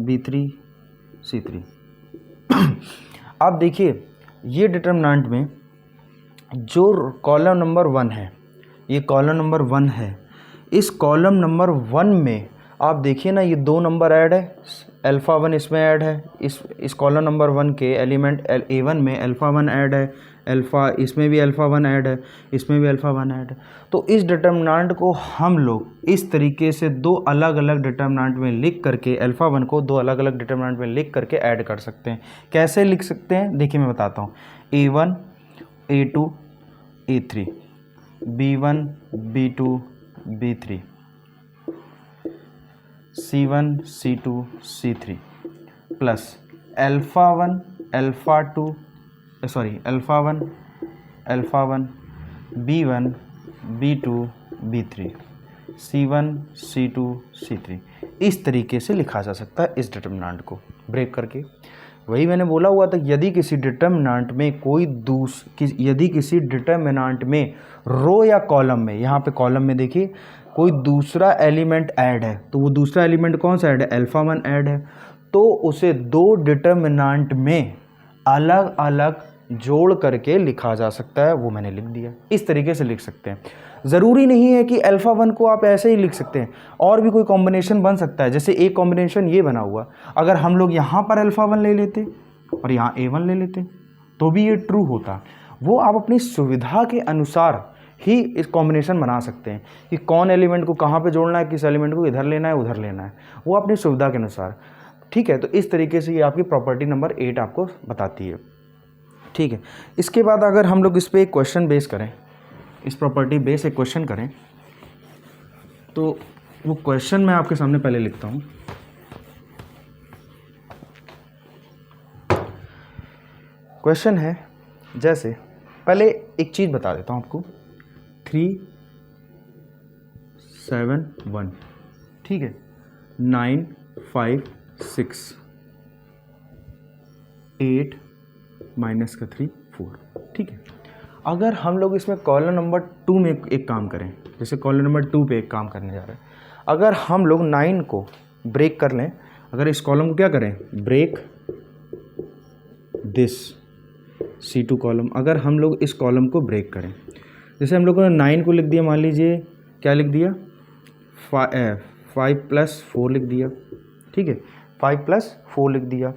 b3 c3। आप देखिए ये डिटर्मिनेंट में जो कॉलम नंबर 1 है, ये कॉलम नंबर 1 है, इस कॉलम नंबर 1 में आप देखिए ना, ये दो नंबर ऐड है, α1 इसमें ऐड है, इस कॉलम नंबर 1 के एलिमेंट a1 में α1 ऐड है, इसमें भी α1 ऐड है, इसमें भी α1 ऐड है। तो इस डिटर्मिनेंट को हम लोग इस तरीके से दो अलग अलग डिटर्मिनेंट में लिख करके, α1 को दो अलग अलग डिटर्मिनेंट में लिख करके ऐड कर सकते हैं। कैसे लिख सकते हैं देखिए मैं बताता हूँ। a1 a2 a3 b1 b2 b3 c1 c2 c3 plus α1 b1 b2 b3 c1 c2 c3। इस तरीके से लिखा जा सकता है इस डिटर्मिनेंट को ब्रेक करके। वही मैंने बोला हुआ था, यदि किसी डिटर्मिनेंट में रो या कॉलम में, यहाँ पे कॉलम में देखिए कोई दूसरा एलिमेंट ऐड है, तो वो दूसरा एलिमेंट कौन सा ऐड है, α1 ऐड है, तो उसे दो डिटर्मिनेंट में अलग अलग जोड़ करके लिखा जा सकता है। वो मैंने लिख दिया, इस तरीके से लिख सकते हैं। ज़रूरी नहीं है कि α1 को आप ऐसे ही लिख सकते हैं, और भी कोई कॉम्बिनेशन बन सकता है। जैसे एक कॉम्बिनेशन ये बना हुआ, अगर हम लोग यहाँ पर α1 ले लेते और यहाँ a1 ले लेते तो भी ये ट्रू होता। वो आप अपनी सुविधा के अनुसार ही इस कॉम्बिनेशन बना सकते हैं कि कौन एलिमेंट को कहाँ पे जोड़ना है, किस एलिमेंट को इधर लेना है उधर लेना है, वो अपनी सुविधा के अनुसार। ठीक है, तो इस तरीके से ये आपकी प्रॉपर्टी नंबर 8 आपको बताती है। ठीक है, इसके बाद अगर हम लोग इस पर एक क्वेश्चन बेस करें, इस प्रॉपर्टी बेस एक क्वेश्चन करें, तो वो क्वेश्चन मैं आपके सामने पहले लिखता हूँ। क्वेश्चन है, जैसे पहले एक चीज़ बता देता हूँ आपको, 3 7 1, ठीक है, 9 5 6 8 -3 4। ठीक है, अगर हम लोग इसमें कॉलम नंबर 2 में एक काम करें, जैसे कॉलम नंबर 2 पे एक काम करने जा रहे हैं। अगर हम लोग 9 को ब्रेक कर लें, अगर इस कॉलम को क्या करें, ब्रेक दिस C2 कॉलम, अगर हम लोग इस कॉलम को ब्रेक करें, जैसे हम लोगों ने 9 को लिख दिया, मान लीजिए क्या लिख दिया, 5+4 लिख दिया, ठीक है, 5+4 लिख दिया।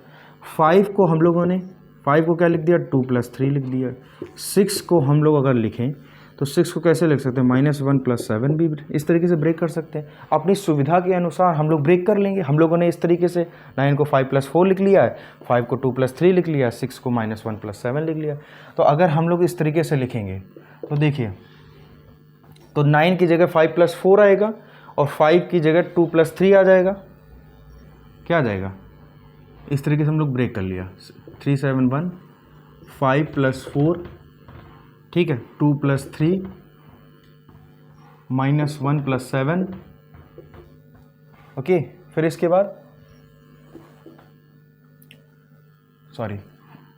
5 को हम लोगों ने 5 को क्या लिख दिया, 2+3 लिख दिया। 6 को हम लोग अगर लिखें तो 6 को कैसे लिख सकते हैं, -1+7 भी इस तरीके से ब्रेक कर सकते हैं। अपनी सुविधा के अनुसार हम लोग ब्रेक कर लेंगे। हम लोगों ने इस तरीके से 9 को 5+4 लिख लिया है, 5 को 2+3 लिख लिया, 6 को -1+7 लिख लिया। तो अगर हम लोग इस तरीके से लिखेंगे तो देखिए, तो 9 की जगह 5+4 आएगा और 5 की जगह 2+3 आ जाएगा, क्या आ जाएगा, इस तरीके से हम लोग ब्रेक कर लिया। 3 7 1 5+4, ठीक है, 2+3 -1+7, ओके। फिर इसके बाद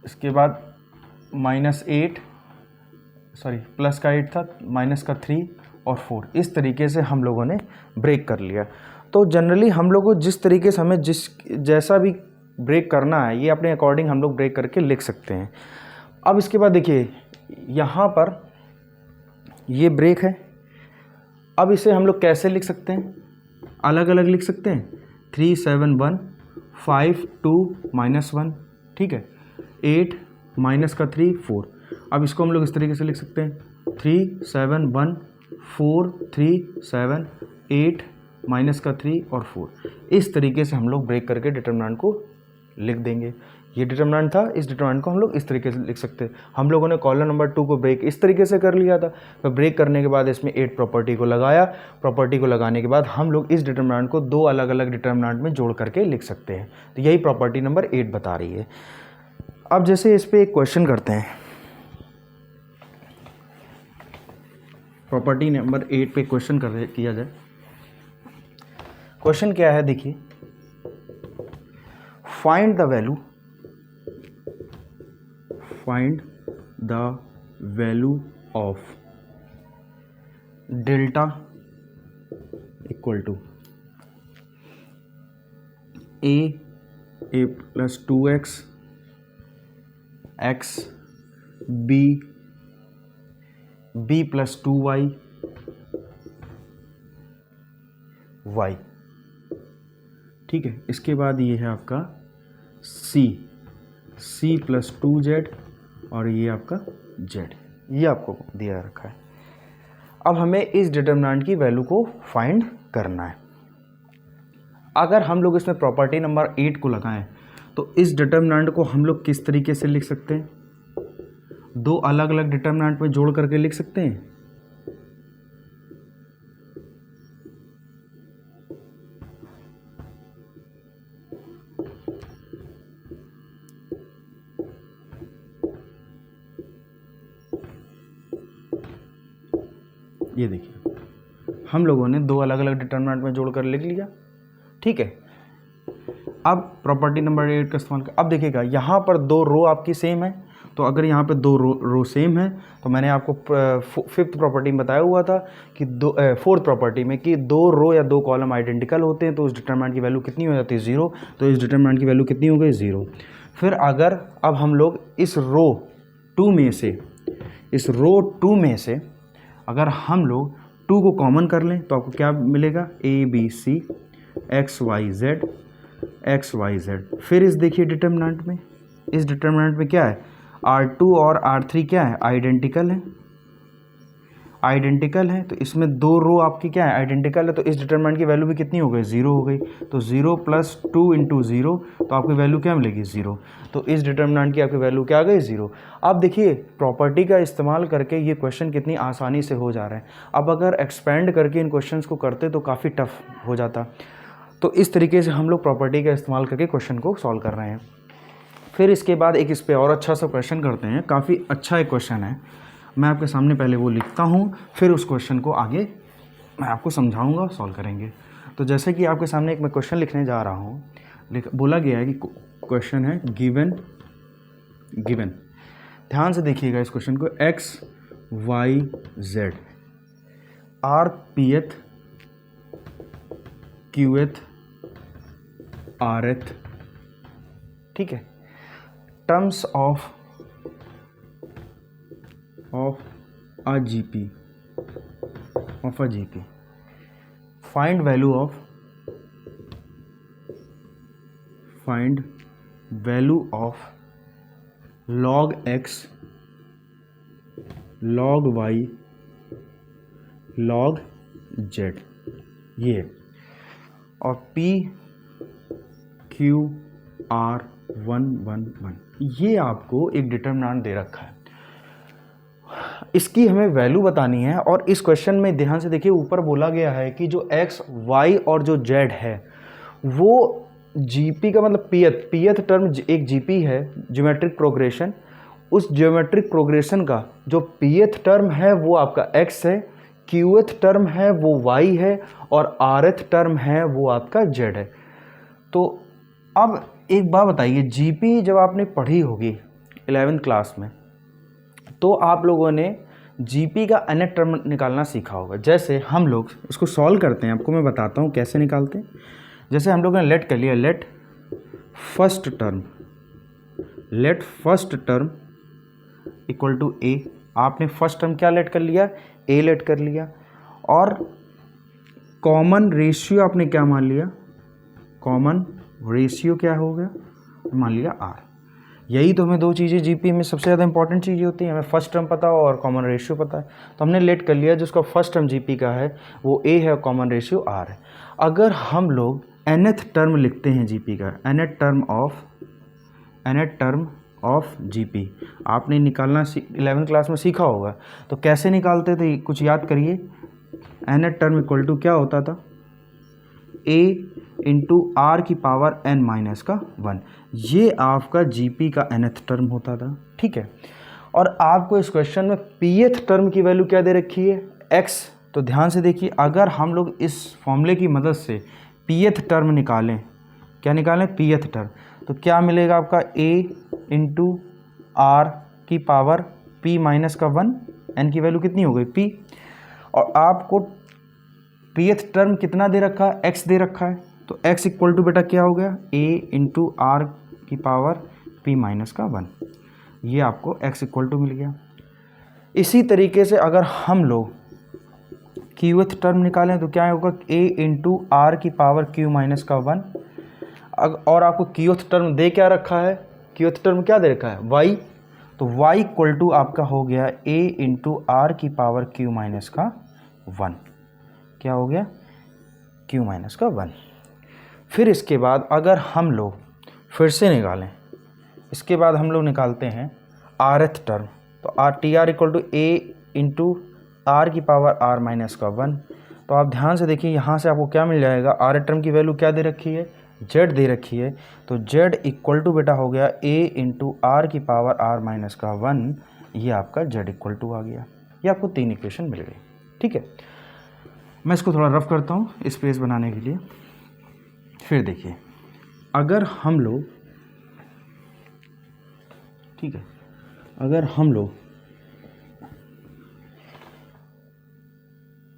इसके बाद -8, प्लस का 8 था, माइनस का 3 और 4, इस तरीके से हम लोगों ने ब्रेक कर लिया। तो जनरली हम लोग को जिस तरीके से हमें जैसा भी ब्रेक करना है, ये अपने अकॉर्डिंग हम लोग ब्रेक करके लिख सकते हैं। अब इसके बाद देखिए, यहाँ पर ये ब्रेक है। अब इसे हम लोग कैसे लिख सकते हैं, अलग अलग लिख सकते हैं। 3 7 1 5 2 -1, ठीक है, 8 माइनस का 3 4। अब इसको हम लोग इस तरीके से लिख सकते हैं, 3 7 1 4 3 7 8 माइनस का 3 और 4। इस तरीके से हम लोग ब्रेक करके डिटरमिनेंट को लिख देंगे। ये डिटरमिनेंट था, इस डिटरमिनेंट को हम लोग इस तरीके से लिख सकते हैं। हम लोगों ने कॉलम नंबर 2 को ब्रेक इस तरीके से कर लिया था। तो ब्रेक करने के बाद इसमें 8 प्रॉपर्टी को लगाया। प्रॉपर्टी को लगाने के बाद हम लोग इस डिटरमिनेंट को 2 अलग अलग डिटरमिनेंट में जोड़ करके लिख सकते हैं। तो यही प्रॉपर्टी नंबर 8 बता रही है। अब जैसे इस पर एक क्वेश्चन करते हैं, प्रॉपर्टी नंबर 8 पे क्वेश्चन किया जाए। क्वेश्चन क्या है, देखिए, find the value of delta equal to a plus 2x x b plus 2y y, ठीक है। इसके बाद ये है आपका c plus 2z और ये आपका z, ये आपको दिया रखा है। अब हमें इस डिटरमिनेंट की वैल्यू को फाइंड करना है। अगर हम लोग इसमें प्रॉपर्टी नंबर 8 को लगाएं तो इस डिटरमिनेंट को हम लोग किस तरीके से लिख सकते हैं, 2 अलग अलग डिटरमिनेंट में जोड़ करके लिख सकते हैं। ये देखिए, हम लोगों ने 2 अलग अलग डिटरमिनेंट में जोड़कर लिख लिया, ठीक है। अब प्रॉपर्टी नंबर 8 का इस्तेमाल कर, अब देखिएगा यहाँ पर 2 रो आपकी सेम है। तो अगर यहाँ पे 2 रो सेम है तो मैंने आपको 5th प्रॉपर्टी में बताया हुआ था कि 4th प्रॉपर्टी में कि 2 रो या 2 कॉलम आइडेंटिकल होते हैं तो उस डिटरमिनेंट की वैल्यू कितनी हो जाती है, 0। तो इस डिटरमिनेंट की वैल्यू कितनी हो गई, 0। फिर अगर अब हम लोग इस रो 2 में से अगर हम लोग 2 को कॉमन कर लें तो आपको क्या मिलेगा, ABC XYZ। फिर इस देखिए डिटरमिनेंट में, इस डिटरमिनेंट में क्या है, R2 और R3 क्या है, आइडेंटिकल है। तो इसमें 2 रो आपकी क्या है, आइडेंटिकल है। तो इस डिटरमिनेंट की वैल्यू भी कितनी हो गई, 0 हो गई। तो 0 + 2 × 0, तो आपकी वैल्यू क्या मिलेगी, 0। तो इस डिटरमिनेंट की आपकी वैल्यू क्या आ गई, 0। अब देखिए प्रॉपर्टी का इस्तेमाल करके ये क्वेश्चन कितनी आसानी से हो जा रहे हैं। अब अगर एक्सपेंड करके इन क्वेश्चंस को करते तो काफ़ी टफ हो जाता। तो इस तरीके से हम लोग प्रॉपर्टी का इस्तेमाल करके क्वेश्चन को सॉल्व कर रहे हैं। फिर इसके बाद एक इस पर और अच्छा सा क्वेश्चन करते हैं, काफ़ी अच्छा एक क्वेश्चन है। मैं आपके सामने पहले वो लिखता हूँ, फिर उस क्वेश्चन को आगे मैं आपको समझाऊंगा, सॉल्व करेंगे। तो जैसे कि आपके सामने एक मैं क्वेश्चन लिखने जा रहा हूँ, बोला गया है कि क्वेश्चन है गिवन। ध्यान से देखिएगा इस क्वेश्चन को, x y z। R pth qth rth, ठीक है, terms of a GP find value of log x log y log z, ये, और P Q R 1 1 1, ये आपको एक डिटरमिनेंट दे रखा है। इसकी हमें वैल्यू बतानी है, और इस क्वेश्चन में ध्यान से देखिए ऊपर बोला गया है कि जो x y और जो z है वो GP का मतलब पीएथ टर्म एक GP है, ज्योमेट्रिक प्रोग्रेशन। उस ज्योमेट्रिक प्रोग्रेशन का जो पीएथ टर्म है वो आपका x है, क्यूएथ टर्म है वो y है, और आरएथ टर्म है वो आपका z है। तो अब एक बात बताइए, GP जब आपने पढ़ी होगी 11th क्लास में तो आप लोगों ने GP का nth टर्म निकालना सीखा होगा। जैसे हम लोग इसको सॉल्व करते हैं, आपको मैं बताता हूँ कैसे निकालते हैं। जैसे हम लोगों ने लेट कर लिया, let first term equal to A। आपने फर्स्ट टर्म क्या लेट कर लिया, A लेट कर लिया, और कॉमन रेशियो आपने क्या मान लिया, कॉमन रेशियो क्या हो गया, मान लिया R। यही तो हमें दो चीज़ें GP में सबसे ज़्यादा इंपॉर्टेंट चीज़ें होती हैं, हमें फर्स्ट टर्म पता हो और कॉमन रेशियो पता है। तो हमने लेट कर लिया जिसका फर्स्ट टर्म GP का है वो A है और कॉमन रेशियो R है। अगर हम लोग nth टर्म लिखते हैं GP का, nth टर्म ऑफ GP आपने निकालना 11th क्लास में सीखा होगा। तो कैसे निकालते थे कुछ याद करिए। nth टर्म इक्वल टू क्या होता था, A इंटू R की पावर n माइनस का 1, ये आपका GP का nth टर्म होता था, ठीक है। और आपको इस क्वेश्चन में pth टर्म की वैल्यू क्या दे रखी है, x। तो ध्यान से देखिए, अगर हम लोग इस फॉर्मूले की मदद से pth टर्म निकालें, क्या निकालें, pth टर्म, तो क्या मिलेगा आपका A इंटू R की पावर p माइनस का 1, n की वैल्यू कितनी हो गई p, और आपको pth टर्म कितना दे रखा है, x दे रखा है। तो x इक्वल टू बेटा क्या हो गया, A इंटू R की पावर p माइनस का 1, ये आपको x इक्वल टू मिल गया। इसी तरीके से अगर हम लोग क्यूएथ टर्म निकालें तो क्या होगा, A इंटू R की पावर q माइनस का 1, और आपको क्यूएथ टर्म दे क्या रखा है, क्यूएथ टर्म क्या दे रखा है, y। तो y इक्वल टू आपका हो गया A इंटू R की पावर q माइनस का 1, क्या हो गया, q माइनस का 1। फिर इसके बाद अगर हम लोग फिर से निकालें, इसके बाद हम लोग निकालते हैं rth टर्म, तो TR equal to A into R की पावर R माइनस का 1। तो आप ध्यान से देखिए, यहाँ से आपको क्या मिल जाएगा, rth टर्म की वैल्यू क्या दे रखी है, z दे रखी है। तो z इक्वल टू बेटा हो गया A इंटू R की पावर R माइनस का 1, ये आपका z इक्वल टू आ गया। ये आपको 3 इक्वेशन मिल गई, ठीक है। मैं इसको थोड़ा रफ करता हूँ स्पेस बनाने के लिए। फिर देखिए, अगर हम लोग, ठीक है, अगर हम लोग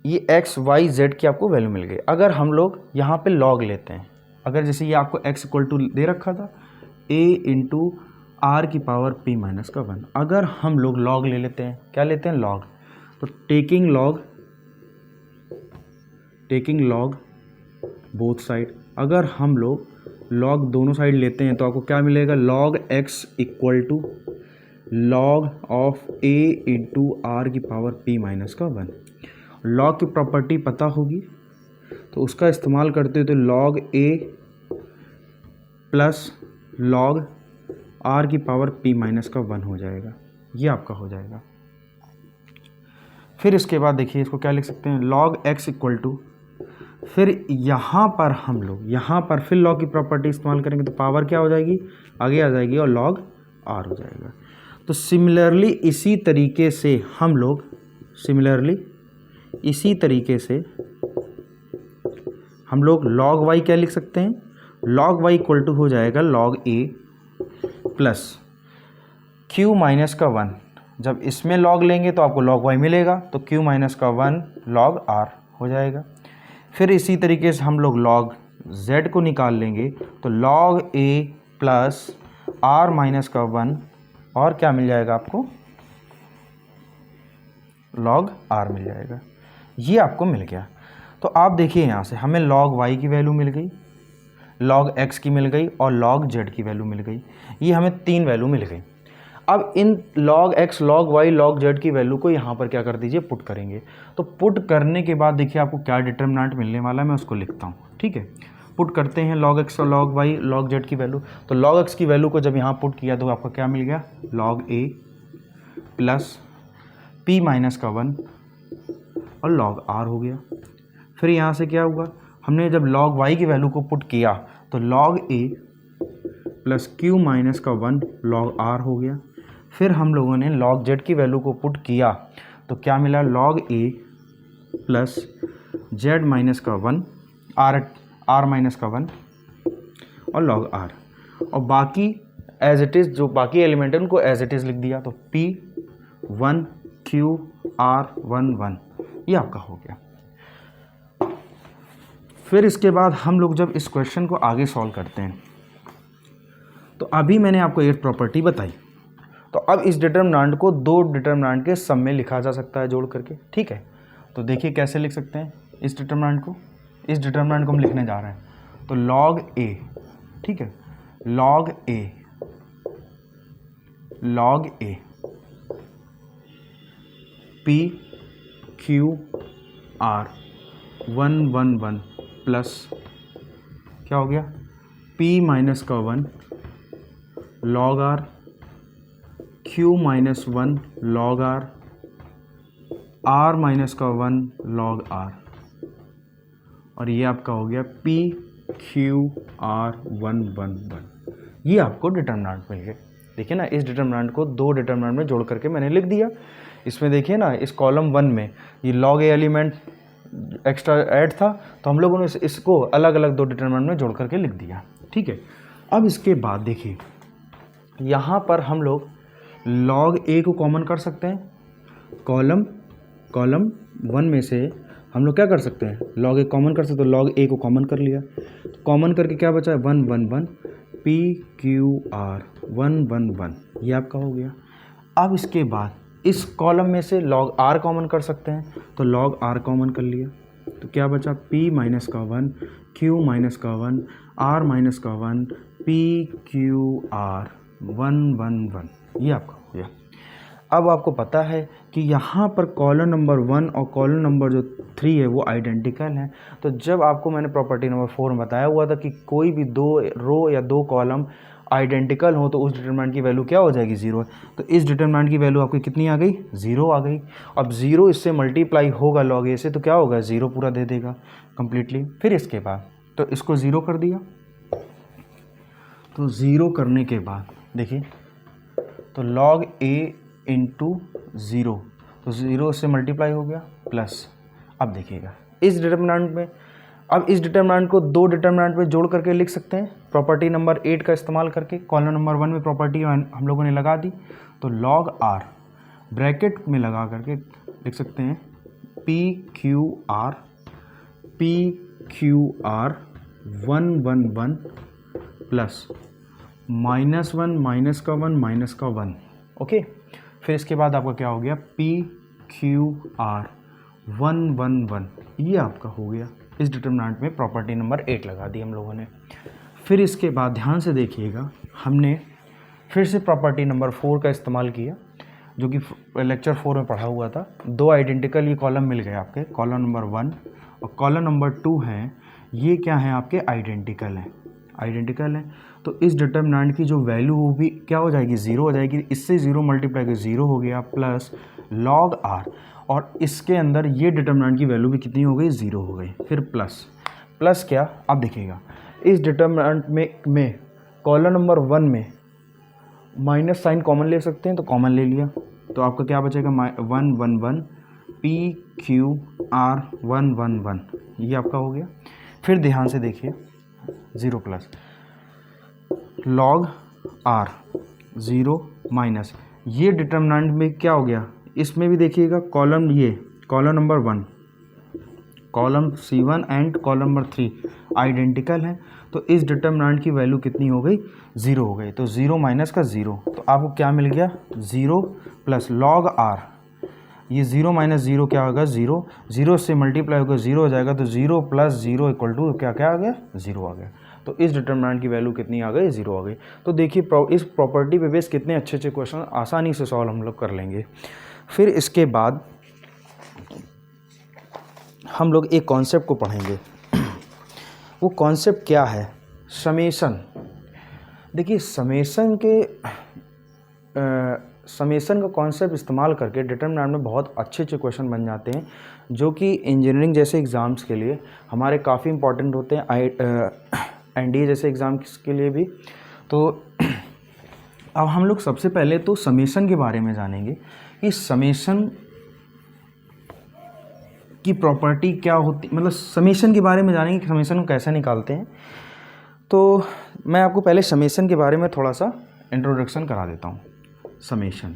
ये x y z की आपको वैल्यू मिल गई, अगर हम लोग यहाँ पे लॉग लेते हैं, अगर जैसे ये आपको x इक्वल टू दे रखा था A इंटू R की पावर p माइनस का 1, अगर हम लोग लॉग ले लेते हैं, क्या लेते हैं, लॉग, तो टेकिंग लॉग बोथ साइड, अगर हम लोग लॉग दोनों साइड लेते हैं तो आपको क्या मिलेगा, log x equal to log of A into R की पावर p माइनस का 1। लॉग की प्रॉपर्टी पता होगी तो उसका इस्तेमाल करते तो log A plus log R की पावर p माइनस का 1 हो जाएगा, ये आपका हो जाएगा। फिर इसके बाद देखिए, इसको क्या लिख सकते हैं, लॉग x इक्वल टू, फिर यहाँ पर हम लोग यहाँ पर फिर लॉग की प्रॉपर्टी इस्तेमाल करेंगे तो पावर क्या हो जाएगी, आगे आ जाएगी, और लॉग R हो जाएगा। तो सिमिलरली इसी तरीके से हम लोग लॉग y क्या लिख सकते हैं, लॉग y इक्वल टू हो जाएगा log A plus q minus का 1, जब इसमें log लेंगे तो आपको log y मिलेगा, तो q माइनस का 1 log r हो जाएगा। फिर इसी तरीके से हम लोग log z को निकाल लेंगे, तो log a plus r minus का 1 और क्या मिल जाएगा आपको, log r मिल जाएगा। ये आपको मिल गया। तो आप देखिए यहाँ से हमें log y की वैल्यू मिल गई, log x की मिल गई और log z की वैल्यू मिल गई। ये हमें 3 वैल्यू मिल गई। अब इन log x, log y, log z की वैल्यू को यहाँ पर क्या कर दीजिए, पुट करेंगे। तो पुट करने के बाद देखिए आपको क्या डिटर्मिनेंट मिलने वाला है, मैं उसको लिखता हूँ। ठीक है, पुट करते हैं log x और log y, log z की वैल्यू। तो log x की वैल्यू को जब यहाँ पुट किया तो आपका क्या मिल गया, log a plus p minus का 1 और log r हो गया। फिर यहाँ से क्या हुआ, हमने जब log y की वैल्यू को पुट किया तो log a plus q minus का 1 log r हो गया। फिर हम लोगों ने log z की वैल्यू को पुट किया तो क्या मिला, log a plus z minus का 1 r माइनस का 1 और log r, और बाकी एज इट इज़, जो बाकी एलिमेंट है उनको एज इट इज़ लिख दिया। तो p 1 q r 1 1 ये आपका हो गया। फिर इसके बाद हम लोग जब इस क्वेश्चन को आगे सॉल्व करते हैं तो अभी मैंने आपको एक प्रॉपर्टी बताई, तो अब इस डिटर्मिनेंट को 2 डिटर्मिनेंट के सम में लिखा जा सकता है जोड़ करके। ठीक है, तो देखिए कैसे लिख सकते हैं इस डिटर्मिनेंट को। इस डिटर्मिनेंट को हम लिखने जा रहे हैं, तो log a, ठीक है, log a p q r 1 1 1 plus क्या हो गया, p माइनस का 1 log r, q minus 1 log r, r minus का 1 log r, और ये आपका हो गया p q r 1 1 1। ये आपको डिटर्मिनेंट मिल गए। देखिए ना, इस डिटर्मिनेंट को 2 डिटर्मिनेंट में जोड़ करके मैंने लिख दिया। इसमें देखिए ना, इस कॉलम 1 में ये log a element extra add था, तो हम लोगों ने इसको अलग अलग 2 डिटर्मिनेंट में जोड़ करके लिख दिया। ठीक है, अब इसके बाद देखिए यहाँ पर हम लोग log a को कॉमन कर सकते हैं। कॉलम 1 में से हम लोग क्या कर सकते हैं, log a कॉमन कर सकते हैं। तो log a को कॉमन कर लिया, तो कॉमन करके क्या बचा है, 1 1 1 p q r 1 1 1, ये आपका हो गया। अब इसके बाद इस कॉलम में से log r कॉमन कर सकते हैं, तो log r कॉमन कर लिया, तो क्या बचा, p माइनस का 1 q माइनस का 1 r माइनस का 1 p q r 1 1 1, ये आपका हो गया। अब आपको पता है कि यहाँ पर कॉलम नंबर 1 और कॉलम नंबर जो 3 है वो आइडेंटिकल हैं। तो जब आपको मैंने प्रॉपर्टी नंबर 4 में बताया हुआ था कि कोई भी 2 रो या 2 कॉलम आइडेंटिकल हो तो उस डिटरमिनेंट की वैल्यू क्या हो जाएगी, 0। तो इस डिटरमिनेंट की वैल्यू आपकी कितनी आ गई, 0 आ गई। अब 0 इससे मल्टीप्लाई होगा log a से, तो क्या होगा, 0 पूरा दे देगा कम्प्लीटली। फिर इसके बाद तो इसको 0 कर दिया, तो 0 करने के बाद देखिए, तो log a इंटू 0, तो 0 से मल्टीप्लाई हो गया प्लस। अब देखिएगा इस डिटरमिनेंट में, अब इस डिटरमिनेंट को 2 डिटरमिनेंट में जोड़ करके लिख सकते हैं प्रॉपर्टी नंबर 8 का इस्तेमाल करके। कॉलम नंबर 1 में प्रॉपर्टी हम लोगों ने लगा दी, तो log r ब्रैकेट में लगा करके लिख सकते हैं p q r 1 1 1 plus -1 minus का 1 माइनस का 1। ओके, फिर इसके बाद आपका क्या हो गया, p q r 1 1 1, ये आपका हो गया। इस डिटरमिनेंट में प्रॉपर्टी नंबर 8 लगा दी हम लोगों ने। फिर इसके बाद ध्यान से देखिएगा, हमने फिर से प्रॉपर्टी नंबर 4 का इस्तेमाल किया, जो कि लेक्चर 4 में पढ़ा हुआ था। 2 आइडेंटिकल ये कॉलम मिल गए आपके, कॉलम नंबर 1 और कॉलम नंबर 2 हैं, ये क्या हैं आपके, आइडेंटिकल हैं। तो इस डिटरमिनेंट की जो वैल्यू वो भी क्या हो जाएगी, 0 हो जाएगी। इससे 0 मल्टीप्लाई कर 0 हो गया प्लस log r, और इसके अंदर ये डिटरमिनेंट की वैल्यू भी कितनी हो गई, 0 हो गई। फिर प्लस क्या, अब देखिएगा इस डिटरमिनेंट में कॉलम नंबर 1 में माइनस साइन कॉमन ले सकते हैं, तो कॉमन ले लिया, तो आपका क्या बचेगा, 1 1 1 p q r 1 1 1, ये आपका हो गया। फिर ध्यान से देखिए 0 प्लस log r 0 माइनस, ये डिटर्मिनेंट में क्या हो गया, इसमें भी देखिएगा कॉलम, ये column number 1, column C1 and column number 3 identical हैं, तो इस डिटर्मिनेंट की वैल्यू कितनी हो गई, 0 हो गई। तो 0 माइनस का 0, तो आपको क्या मिल गया, 0 प्लस लॉग r, ये 0 माइनस 0 क्या होगा, 0, 0 से मल्टीप्लाई होकर 0 हो जाएगा, तो 0 प्लस 0 इक्वल टू क्या क्या आ गया, 0 आ गया। तो इस डिटर्मिनेंट की वैल्यू कितनी आ गई, 0 आ गई। तो देखिए इस प्रॉपर्टी पे बेस कितने अच्छे अच्छे क्वेश्चन आसानी से सॉल्व हम लोग कर लेंगे। फिर इसके बाद हम लोग एक कॉन्सेप्ट को पढ़ेंगे, वो कॉन्सेप्ट क्या है, समेशन। देखिए समेशन का कॉन्सेप्ट इस्तेमाल करके डिटर्मिनेंट में बहुत अच्छे अच्छे क्वेश्चन बन जाते हैं, जो कि इंजीनियरिंग जैसे एग्ज़ाम्स के लिए हमारे काफ़ी इंपॉर्टेंट होते हैं, एनडीए जैसे एग्ज़ाम्स के लिए भी। तो अब हम लोग सबसे पहले तो समेशन के बारे में जानेंगे कि समेशन की प्रॉपर्टी क्या होती, मतलब समेशन के बारे में जानेंगे कि समेशन को कैसे निकालते हैं। तो मैं आपको पहले समेशन के बारे में थोड़ा सा इंट्रोडक्शन करा देता हूँ। समेशन,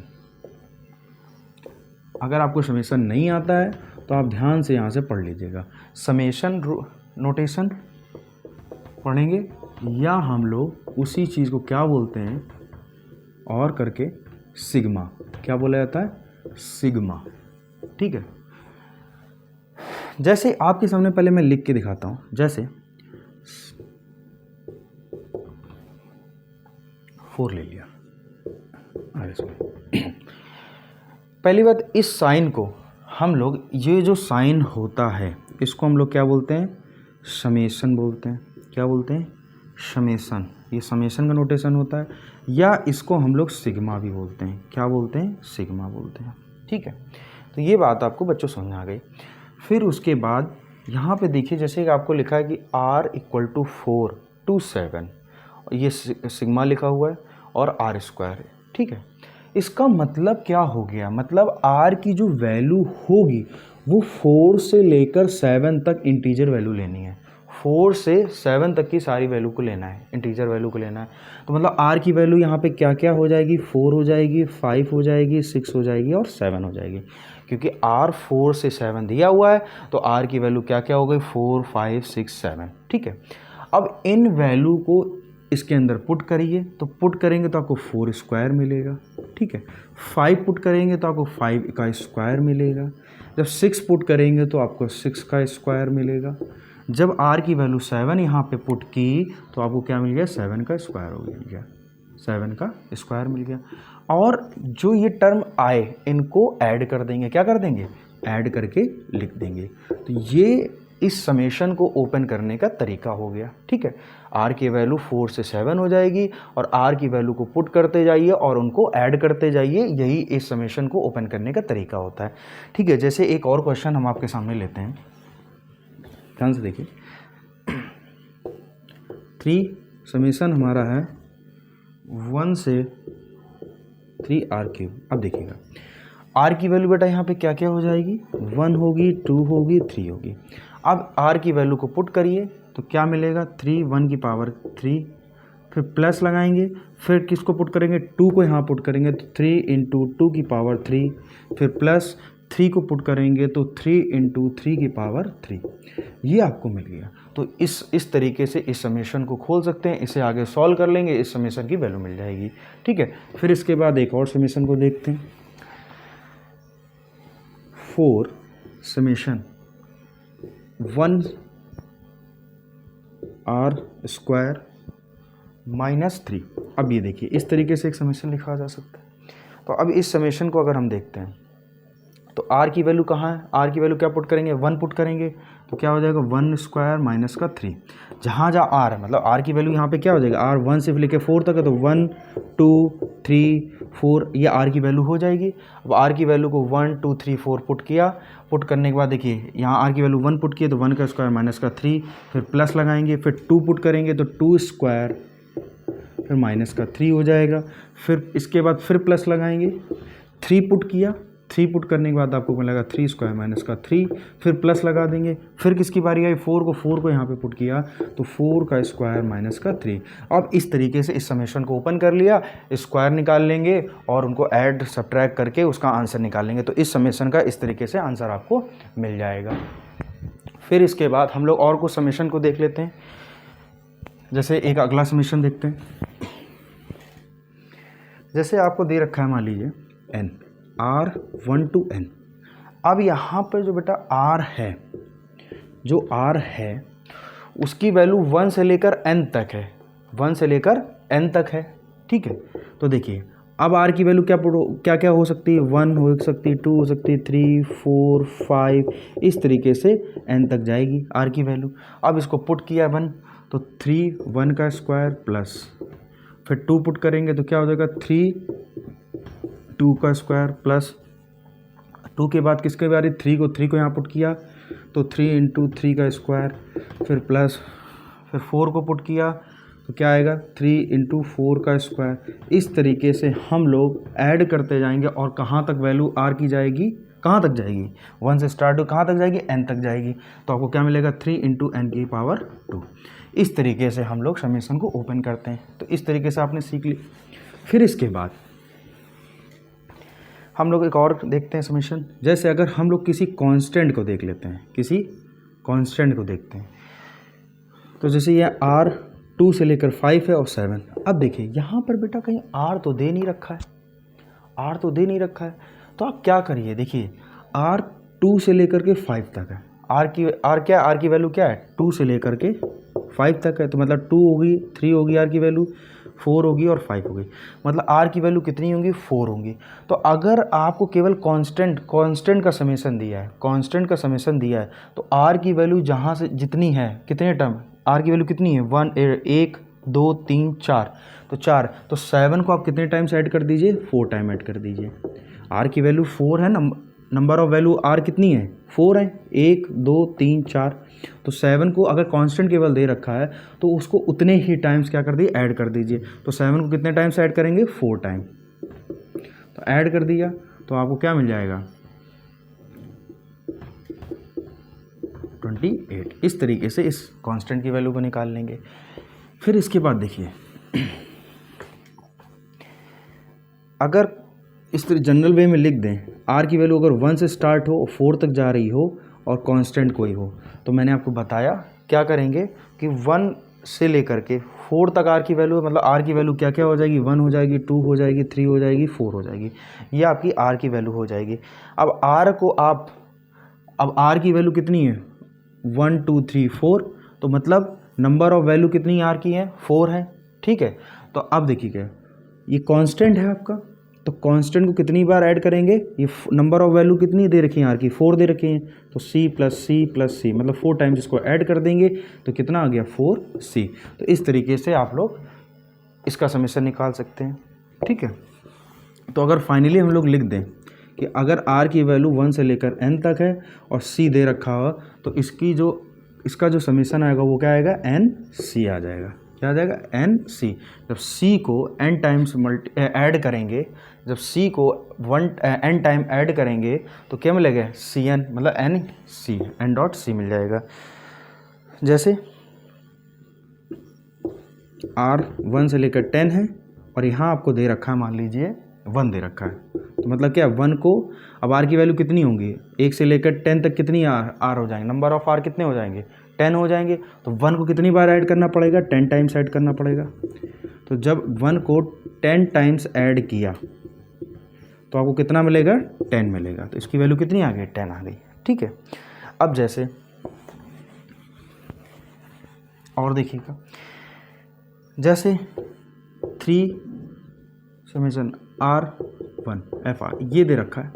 अगर आपको समेशन नहीं आता है तो आप ध्यान से यहाँ से पढ़ लीजिएगा। समेशन नोटेशन पढ़ेंगे, या हम लोग उसी चीज़ को क्या बोलते हैं और करके सिग्मा, क्या बोला जाता है, सिग्मा। ठीक है, जैसे आपके सामने पहले मैं लिख के दिखाता हूँ, जैसे 4 ले लिया। पहली बात, इस साइन को हम लोग, ये जो साइन होता है इसको हम लोग क्या बोलते हैं, समेशन बोलते हैं। क्या बोलते हैं, समेशन। ये समेशन का नोटेशन होता है, या इसको हम लोग सिग्मा भी बोलते हैं। क्या बोलते हैं, सिग्मा बोलते हैं। ठीक है, तो ये बात आपको बच्चों समझ आ गई। फिर उसके बाद यहाँ पे देखिए, जैसे कि आपको लिखा है कि r इक्वल टू 4 to 7, ये सिग्मा लिखा हुआ है और r स्क्वायर है। ठीक है, इसका मतलब क्या हो गया, मतलब r की जो वैल्यू होगी वो 4 से लेकर 7 तक इंटीजर वैल्यू लेनी है। 4 से 7 तक की सारी वैल्यू को लेना है, इंटीजर वैल्यू को लेना है। तो मतलब r की वैल्यू यहाँ पे क्या क्या हो जाएगी, 4 हो जाएगी, 5 हो जाएगी, 6 हो जाएगी और 7 हो जाएगी। क्योंकि r 4 से 7 दिया हुआ है, तो r की वैल्यू क्या क्या हो गई, 4, 5, 6, 7। ठीक है, अब इन वैल्यू को इसके अंदर पुट करिए, तो पुट करेंगे तो आपको 4 स्क्वायर मिलेगा। ठीक है, 5 पुट करेंगे तो आपको 5 का स्क्वायर मिलेगा। जब 6 पुट करेंगे तो आपको 6 का स्क्वायर मिलेगा। जब r की वैल्यू 7 यहाँ पे पुट की तो आपको क्या मिल गया, 7 का स्क्वायर हो गया, 7 का स्क्वायर मिल गया। और जो ये टर्म आए इनको ऐड कर देंगे, क्या कर देंगे, ऐड करके लिख देंगे। तो ये इस समेशन को ओपन करने का तरीका हो गया। ठीक है, r की वैल्यू 4 से 7 हो जाएगी और r की वैल्यू को पुट करते जाइए और उनको ऐड करते जाइए, यही इस समेशन को ओपन करने का तरीका होता है। ठीक है, जैसे एक और क्वेश्चन हम आपके सामने लेते हैं, ध्यान से देखिए। 3 समेशन हमारा है 1 से 3r³। अब देखिएगा r की वैल्यू बेटा यहाँ पे क्या क्या हो जाएगी, 1 होगी, 2 होगी, 3 होगी। अब r की वैल्यू को पुट करिए तो क्या मिलेगा, 3, 1 की पावर 3, फिर प्लस लगाएंगे, फिर किसको पुट करेंगे, 2 को यहाँ पुट करेंगे तो 3 इंटू 2 की पावर 3, फिर प्लस 3 को पुट करेंगे तो 3 इंटू 3 की पावर 3। ये आपको मिल गया। तो इस तरीके से इस समेशन को खोल सकते हैं, इसे आगे सॉल्व कर लेंगे, इस समेशन की वैल्यू मिल जाएगी। ठीक है, फिर इसके बाद एक और समेशन को देखते हैं। 4 समेशन 1 r² -3। अब ये देखिए, इस तरीके से एक समेशन लिखा जा सकता है। तो अब इस समेशन को अगर हम देखते हैं तो r की वैल्यू कहाँ है, r की वैल्यू क्या पुट करेंगे, 1 पुट करेंगे तो क्या हो जाएगा, 1² - का 3। जहाँ जहाँ r है, मतलब r की वैल्यू यहाँ पे क्या हो जाएगा, r 1 से लेकर 4 तक है, तो 1, 2, 3, 4 ये r की वैल्यू हो जाएगी। अब r की वैल्यू को 1, 2, 3, 4 पुट किया, पुट करने के बाद देखिए यहाँ r की वैल्यू 1 पुट किए तो 1 का स्क्वायर - का 3, फिर प्लस लगाएंगे, फिर 2 पुट करेंगे तो 2 स्क्वायर, फिर -का 3 हो जाएगा। फिर इसके बाद फिर प्लस लगाएंगे, 3 पुट किया 3 पुट करने के बाद आपको मिलेगा 3 स्क्वायर माइनस का 3, फिर प्लस लगा देंगे, फिर किसकी बारी आई 4 को यहाँ पे पुट किया तो 4 का स्क्वायर माइनस का 3। अब इस तरीके से इस समेशन को ओपन कर लिया, स्क्वायर निकाल लेंगे और उनको ऐड सब्ट्रैक्ट करके उसका आंसर निकाल लेंगे। तो इस समेशन का इस तरीके से आंसर आपको मिल जाएगा। फिर इसके बाद हम लोग और कुछ समेशन को देख लेते हैं। जैसे एक अगला समेशन देखते हैं। जैसे आपको दे रखा है मान लीजिए n r1 to n। अब यहाँ पर जो बेटा r है, जो r है उसकी वैल्यू 1 से लेकर n तक है, 1 से लेकर n तक है, ठीक है। तो देखिए अब r की वैल्यू क्या क्या हो सकती है, 1 हो सकती है, 2 हो सकती है, 3 4 5 इस तरीके से n तक जाएगी r की वैल्यू। अब इसको पुट किया 1 तो 3 1 का स्क्वायर प्लस फिर 2 पुट करेंगे तो क्या हो जाएगा 3 2 का स्क्वायर प्लस 2 के बाद किसके बारे 3 को यहाँ पुट किया तो 3 इंटू 3 का स्क्वायर, फिर प्लस फिर 4 को पुट किया तो क्या आएगा 3 इंटू 4 का स्क्वायर। इस तरीके से हम लोग ऐड करते जाएंगे और कहाँ तक वैल्यू r की जाएगी, कहाँ तक जाएगी 1 से स्टार्ट हो कहाँ तक जाएगी n तक जाएगी। तो आपको क्या मिलेगा 3 इंटू n की पावर 2। इस तरीके से हम लोग समेशन को ओपन करते हैं। तो इस तरीके से आपने सीख ली। फिर इसके बाद हम लोग एक और देखते हैं समेशन। जैसे अगर हम लोग किसी कांस्टेंट को देख लेते हैं, किसी कांस्टेंट को देखते हैं, तो जैसे ये r 2 से लेकर 5 है और 7। अब देखिए यहाँ पर बेटा कहीं r तो दे नहीं रखा है, r तो दे नहीं रखा है। तो आप क्या करिए, देखिए r 2 से लेकर के 5 तक है, r की वैल्यू क्या है 2 से लेकर के 5 तक है। तो मतलब 2 होगी, 3 होगी r की वैल्यू, 4 होगी और 5 होगी। मतलब r की वैल्यू कितनी होंगी 4 होंगी। तो अगर आपको केवल कांस्टेंट का समेशन दिया है, कांस्टेंट का समेशन दिया है तो r की वैल्यू जहाँ से जितनी है, कितने टर्म r की वैल्यू कितनी है 1 2 3 4, तो 4 तो 7 को आप कितने टाइम्स ऐड कर दीजिए 4 टाइम ऐड कर दीजिए। r की वैल्यू 4 है, नंबर ऑफ वैल्यू r कितनी है 4 है, 1 2 3 4। तो 7 को अगर कांस्टेंट केवल दे रखा है तो उसको उतने ही टाइम्स क्या कर दिए ऐड कर दीजिए। तो 7 को कितने टाइम्स ऐड करेंगे 4 टाइम। तो ऐड कर दिया तो आपको क्या मिल जाएगा 28। इस तरीके से इस कांस्टेंट की वैल्यू को निकाल लेंगे। फिर इसके बाद देखिए अगर इस तरह जनरल वे में लिख दें r की वैल्यू अगर 1 से स्टार्ट हो और 4 तक जा रही हो और कांस्टेंट कोई हो, तो मैंने आपको बताया क्या करेंगे कि 1 से लेकर के 4 तक r की वैल्यू, मतलब r की वैल्यू क्या क्या हो जाएगी 1 हो जाएगी, 2 हो जाएगी, 3 हो जाएगी, 4 हो जाएगी। ये आपकी r की वैल्यू हो जाएगी। अब r को आप, अब r की वैल्यू कितनी है 1 2 3 4, तो मतलब नंबर ऑफ वैल्यू कितनी r की है 4 है, ठीक है। तो अब देखिए ये कांस्टेंट है आपका, तो कांस्टेंट को कितनी बार ऐड करेंगे, ये नंबर ऑफ वैल्यू कितनी दे रखी है r की 4 दे रखी है, तो c प्लस c मतलब 4 टाइम्स इसको ऐड कर देंगे तो कितना आ गया 4c। तो इस तरीके से आप लोग इसका समेशन निकाल सकते हैं, ठीक है। तो अगर फाइनली हम लोग लिख दें कि अगर r की वैल्यू 1 से लेकर n तक है और c दे रखा हो तो इसका जो समेशन आएगा वो क्या आएगा nc आ जाएगा। क्या आ जाएगा nc। जब c को n टाइम्स ऐड करेंगे, जब c को n टाइम ऐड करेंगे तो क्या मिलेगा cn, मतलब n डॉट c मिल जाएगा। जैसे r 1 से लेकर 10 है और यहाँ आपको दे रखा है मान लीजिए 1 दे रखा है, तो मतलब क्या 1 को, अब r की वैल्यू कितनी होंगी 1 से लेकर 10 तक कितनी r हो जाएंगे, नंबर ऑफ r कितने हो जाएंगे 10 हो जाएंगे। तो 1 को कितनी बार ऐड करना पड़ेगा 10 टाइम्स ऐड करना पड़ेगा। तो जब 1 को 10 टाइम्स ऐड किया तो आपको कितना मिलेगा 10 मिलेगा। तो इसकी वैल्यू कितनी आ गई 10 आ गई, ठीक है। अब जैसे और देखिएगा, जैसे 3 समेशन r1 fr ये दे रखा है,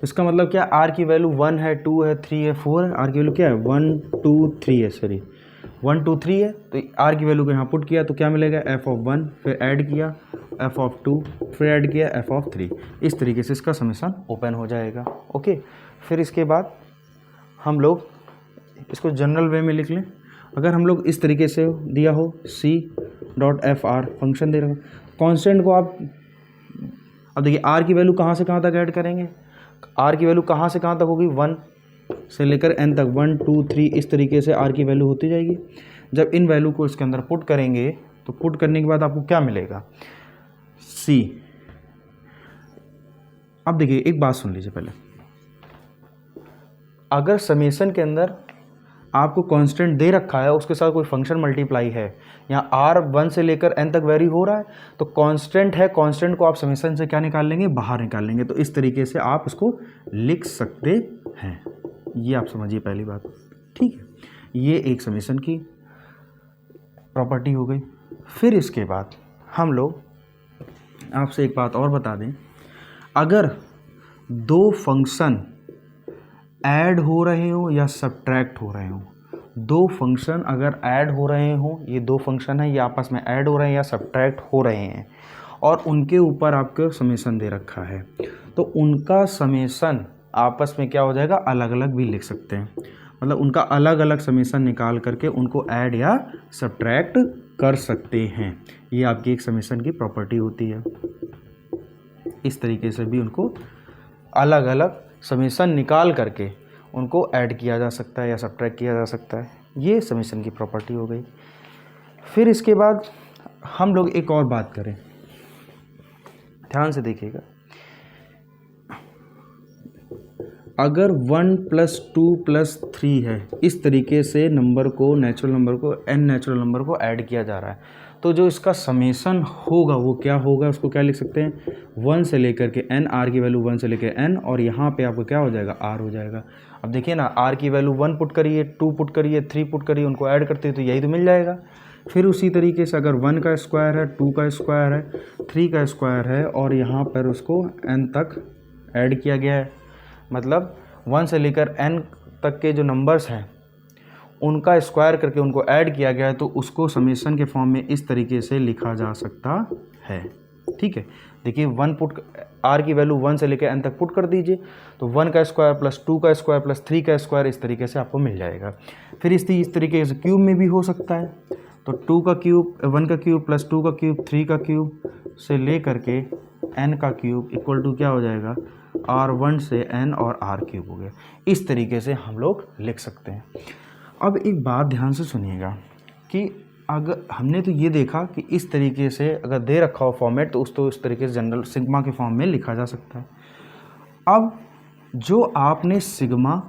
इसका मतलब क्या r की वैल्यू 1 है, 2 है, 3 है, 4 है। r की वैल्यू क्या है 1 2 3 है, सॉरी 1 2 3 है। तो r की वैल्यू को यहाँ पुट किया तो क्या मिलेगा f(1), फिर ऐड किया f(2), फिर ऐड किया f(3). इस तरीके से इसका समेशन ओपन हो जाएगा, ओके। फिर इसके बाद हम लोग इसको जनरल वे में लिख लें। अगर हम लोग इस तरीके से दिया हो c डॉट fr फंक्शन दे रहा हो, कॉन्स्टेंट को आप, अब देखिए r की वैल्यू कहाँ से कहाँ तक ऐड करेंगे, आर की वैल्यू कहाँ से कहाँ तक होगी, 1 से लेकर n तक, 1 2 3 इस तरीके से आर की वैल्यू होती जाएगी। जब इन वैल्यू को इसके अंदर पुट करेंगे तो पुट करने के बाद आपको क्या मिलेगा, c। अब देखिए एक बात सुन लीजिए पहले, अगर समेशन के अंदर आपको कांस्टेंट दे रखा है, उसके साथ कोई फंक्शन मल्टीप्लाई है, यहाँ r 1 से लेकर n तक वेरी हो रहा है, तो कांस्टेंट है, कांस्टेंट को आप समेशन से क्या निकाल लेंगे, बाहर निकाल लेंगे। तो इस तरीके से आप इसको लिख सकते हैं, ये आप समझिए पहली बात, ठीक है। ये एक समेशन की प्रॉपर्टी हो गई। फिर इसके बाद हम लोग आपसे एक बात और बता दें, अगर दो फंक्शन ऐड हो रहे हो या सब्ट्रैक्ट हो रहे हो, दो फंक्शन अगर ऐड हो रहे हो, ये दो फंक्शन है, ये आपस में ऐड हो रहे हैं या सब्ट्रैक्ट हो रहे हैं, और उनके ऊपर आपको समेशन दे रखा है, तो उनका समेशन आपस में क्या हो जाएगा, अलग अलग भी लिख सकते हैं। मतलब उनका अलग अलग समेशन निकाल करके उनको ऐड या सब्ट्रैक्ट कर सकते हैं। ये आपकी एक समेशन की प्रॉपर्टी होती है। इस तरीके से भी उनको अलग अलग समेशन निकाल करके उनको ऐड किया जा सकता है या सब्ट्रैक्ट किया जा सकता है। ये समेशन की प्रॉपर्टी हो गई। फिर इसके बाद हम लोग एक और बात करें, ध्यान से देखिएगा, अगर 1 + 2 + 3 है, इस तरीके से नंबर को, नेचुरल नंबर को, n नेचुरल नंबर को ऐड किया जा रहा है, तो जो इसका समेशन होगा वो क्या होगा, उसको क्या लिख सकते हैं, 1 से लेकर के n, r की वैल्यू 1 से लेकर n, और यहाँ पे आपको क्या हो जाएगा, r हो जाएगा। अब देखिए ना, r की वैल्यू 1 पुट करिए, 2 पुट करिए, 3 पुट करिए, उनको ऐड करते हैं तो यही तो मिल जाएगा। फिर उसी तरीके से अगर 1 का स्क्वायर है, 2 का स्क्वायर है, 3 का स्क्वायर है, और यहाँ पर उसको n तक ऐड किया गया है, मतलब 1 से लेकर n तक के जो नंबर्स हैं उनका स्क्वायर करके उनको ऐड किया गया है, तो उसको समेशन के फॉर्म में इस तरीके से लिखा जा सकता है। ठीक है, देखिए 1 पुट, r की वैल्यू 1 से लेकर n तक पुट कर दीजिए, तो 1 का स्क्वायर प्लस 2 का स्क्वायर प्लस 3 का स्क्वायर, इस तरीके से आपको मिल जाएगा। फिर इस तरीके से क्यूब में भी हो सकता है, तो 2 का क्यूब, 1 का क्यूब प्लस 2 का क्यूब, 3 का क्यूब से ले करके n का क्यूब इक्वल टू क्या हो जाएगा, r1 से n और r क्यूब हो गया। इस तरीके से हम लोग लिख सकते हैं। अब एक बात ध्यान से सुनिएगा कि अगर हमने तो ये देखा कि इस तरीके से अगर दे रखा हो फॉर्मेट, तो इस तरीके से जनरल सिग्मा के फॉर्म में लिखा जा सकता है। अब जो आपने सिग्मा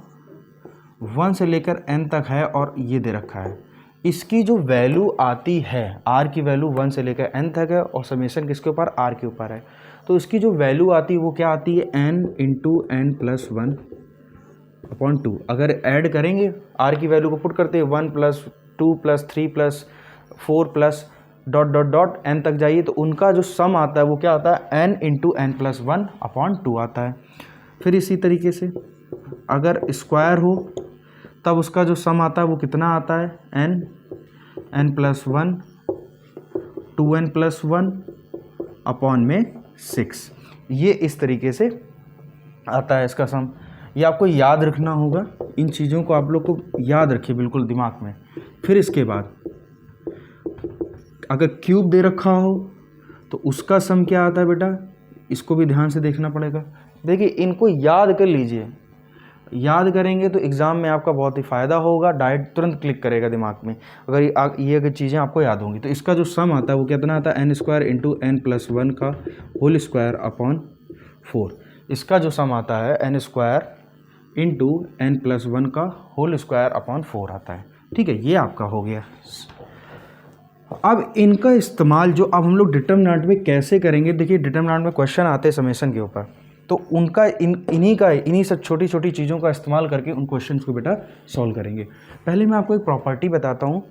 1 से लेकर n तक है और ये दे रखा है, इसकी जो वैल्यू आती है, r की वैल्यू 1 से लेकर n तक है और समेशन किसके ऊपर, r के ऊपर है, तो इसकी जो वैल्यू आती है वो क्या आती है, n × n + 1/2। अगर ऐड करेंगे, r की वैल्यू को पुट करते हैं, 1 + 2 + 3 + 4 + ... n तक जाइए, तो उनका जो सम आता है वो क्या आता है, n × n + 1/2 आता है। फिर इसी तरीके से अगर स्क्वायर हो तब उसका जो सम आता है वो कितना आता है, n + 1 2n + 1/6। ये इस तरीके से आता है इसका सम। ये आपको याद रखना होगा, इन चीज़ों को आप लोग को याद रखिए बिल्कुल दिमाग में। फिर इसके बाद अगर क्यूब दे रखा हो तो उसका सम क्या आता है बेटा, इसको भी ध्यान से देखना पड़ेगा। देखिए इनको याद कर लीजिए, याद करेंगे तो एग्ज़ाम में आपका बहुत ही फ़ायदा होगा, डायरेक्ट तुरंत क्लिक करेगा दिमाग में अगर ये अगर चीज़ें आपको याद होंगी। तो इसका जो सम आता है वो कितना आता है, n² × n + 1 का होल स्क्वायर अपॉन 4। इसका जो सम आता है n² × n + 1 का होल स्क्वायर अपॉन 4 आता है। ठीक है, ये आपका हो गया। अब इनका इस्तेमाल जो अब हम लोग डिटरमिनेंट में कैसे करेंगे, देखिए डिटरमिनेंट में क्वेश्चन आते हैं समेशन के ऊपर, तो उनका इन्हीं सब छोटी छोटी चीज़ों का इस्तेमाल करके उन क्वेश्चंस को बेटा सॉल्व करेंगे। पहले मैं आपको एक प्रॉपर्टी बताता हूँ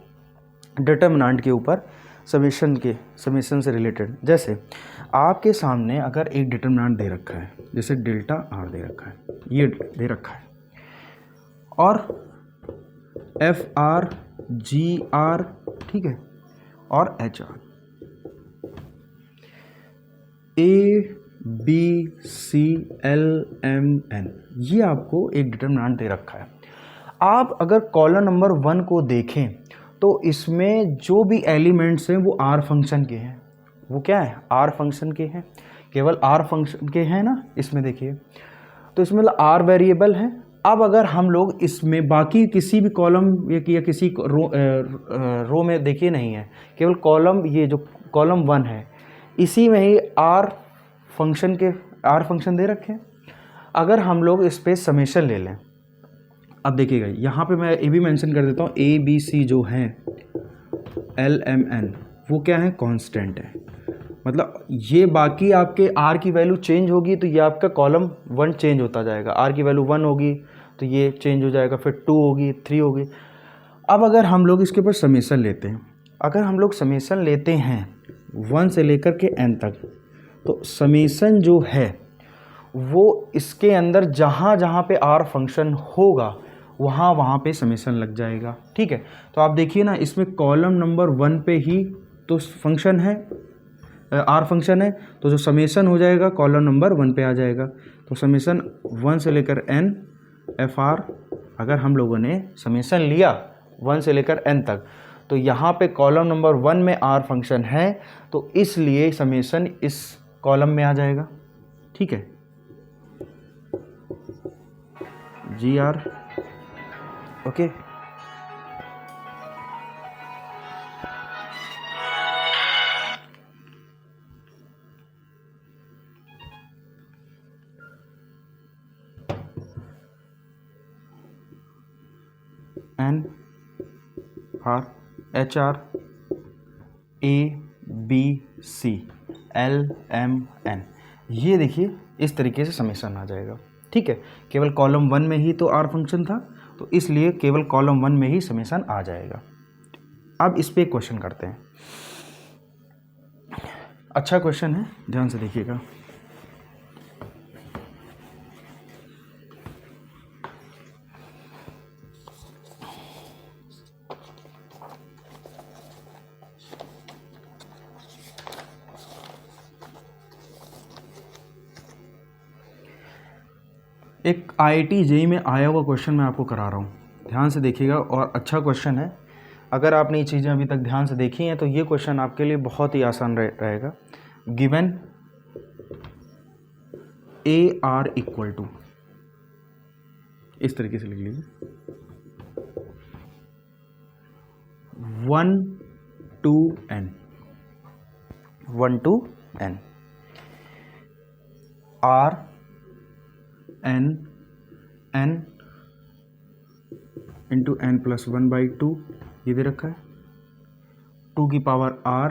डिटरमिनेंट के ऊपर, समेशन से रिलेटेड। जैसे आपके सामने अगर एक डिटरमिनेंट दे रखा है, जैसे डेल्टा r दे रखा है, ये दे रखा है, और FR GR, ठीक है, और HR, ABCLMN, ये आपको एक डिटरमिनेंट दे रखा है। आप अगर कॉलम नंबर 1 को देखें तो इसमें जो भी एलिमेंट्स हैं वो R फंक्शन के हैं। वो क्या है, R फंक्शन के हैं, केवल R फंक्शन के हैं ना। इसमें देखिए तो इसमें मतलब आर वेरिएबल है। अब अगर हम लोग इसमें बाकी किसी भी कॉलम या किसी रो में देखिए नहीं है, केवल कॉलम, ये जो कॉलम 1 है इसी में ही आर फंक्शन दे रखे हैं। अगर हम लोग इस पर समेशन ले लें, अब देखिएगा यहाँ पे मैं ये भी मेंशन कर देता हूँ, ए बी सी जो हैं LMN वो क्या है, कांस्टेंट है। मतलब ये बाकी आपके आर की वैल्यू चेंज होगी तो ये आपका कॉलम 1 चेंज होता जाएगा, आर की वैल्यू 1 होगी तो ये चेंज हो जाएगा, फिर 2 होगी, 3 होगी। अब अगर हम लोग इसके ऊपर समेशन लेते हैं, अगर हम लोग समेशन लेते हैं 1 से लेकर के n तक, तो समेशन जो है वो इसके अंदर जहाँ जहाँ पे आर फंक्शन होगा वहाँ पे समेशन लग जाएगा। ठीक है, तो आप देखिए ना, इसमें कॉलम नंबर 1 पे ही तो फंक्शन है, आर फंक्शन है, तो जो समेशन हो जाएगा कॉलम नंबर 1 पे आ जाएगा। तो समेशन 1 से लेकर n FR, अगर हम लोगों ने समेशन लिया 1 से लेकर n तक, तो यहाँ पे कॉलम नंबर 1 में आर फंक्शन है, तो इसलिए समेशन इस कॉलम में आ जाएगा। ठीक है, GR, okay. N R HR A B C L M N, ये देखिए इस तरीके से समेशन आ जाएगा। ठीक है, केवल कॉलम 1 में ही तो आर फंक्शन था, तो इसलिए केवल कॉलम 1 में ही समेशन आ जाएगा। अब इस पे एक क्वेश्चन करते हैं, अच्छा क्वेश्चन है, ध्यान से देखिएगा। एक IIT JEE में आया हुआ क्वेश्चन मैं आपको करा रहा हूँ, ध्यान से देखिएगा, और अच्छा क्वेश्चन है। अगर आपने ये चीज़ें अभी तक ध्यान से देखी हैं तो ये क्वेश्चन आपके लिए बहुत ही आसान रहेगा। गिवन AR इक्वल टू, इस तरीके से लिख लीजिए, 1 to n, 1 to n, R n into n plus 1/2 ये दे रखा है, 2 की पावर r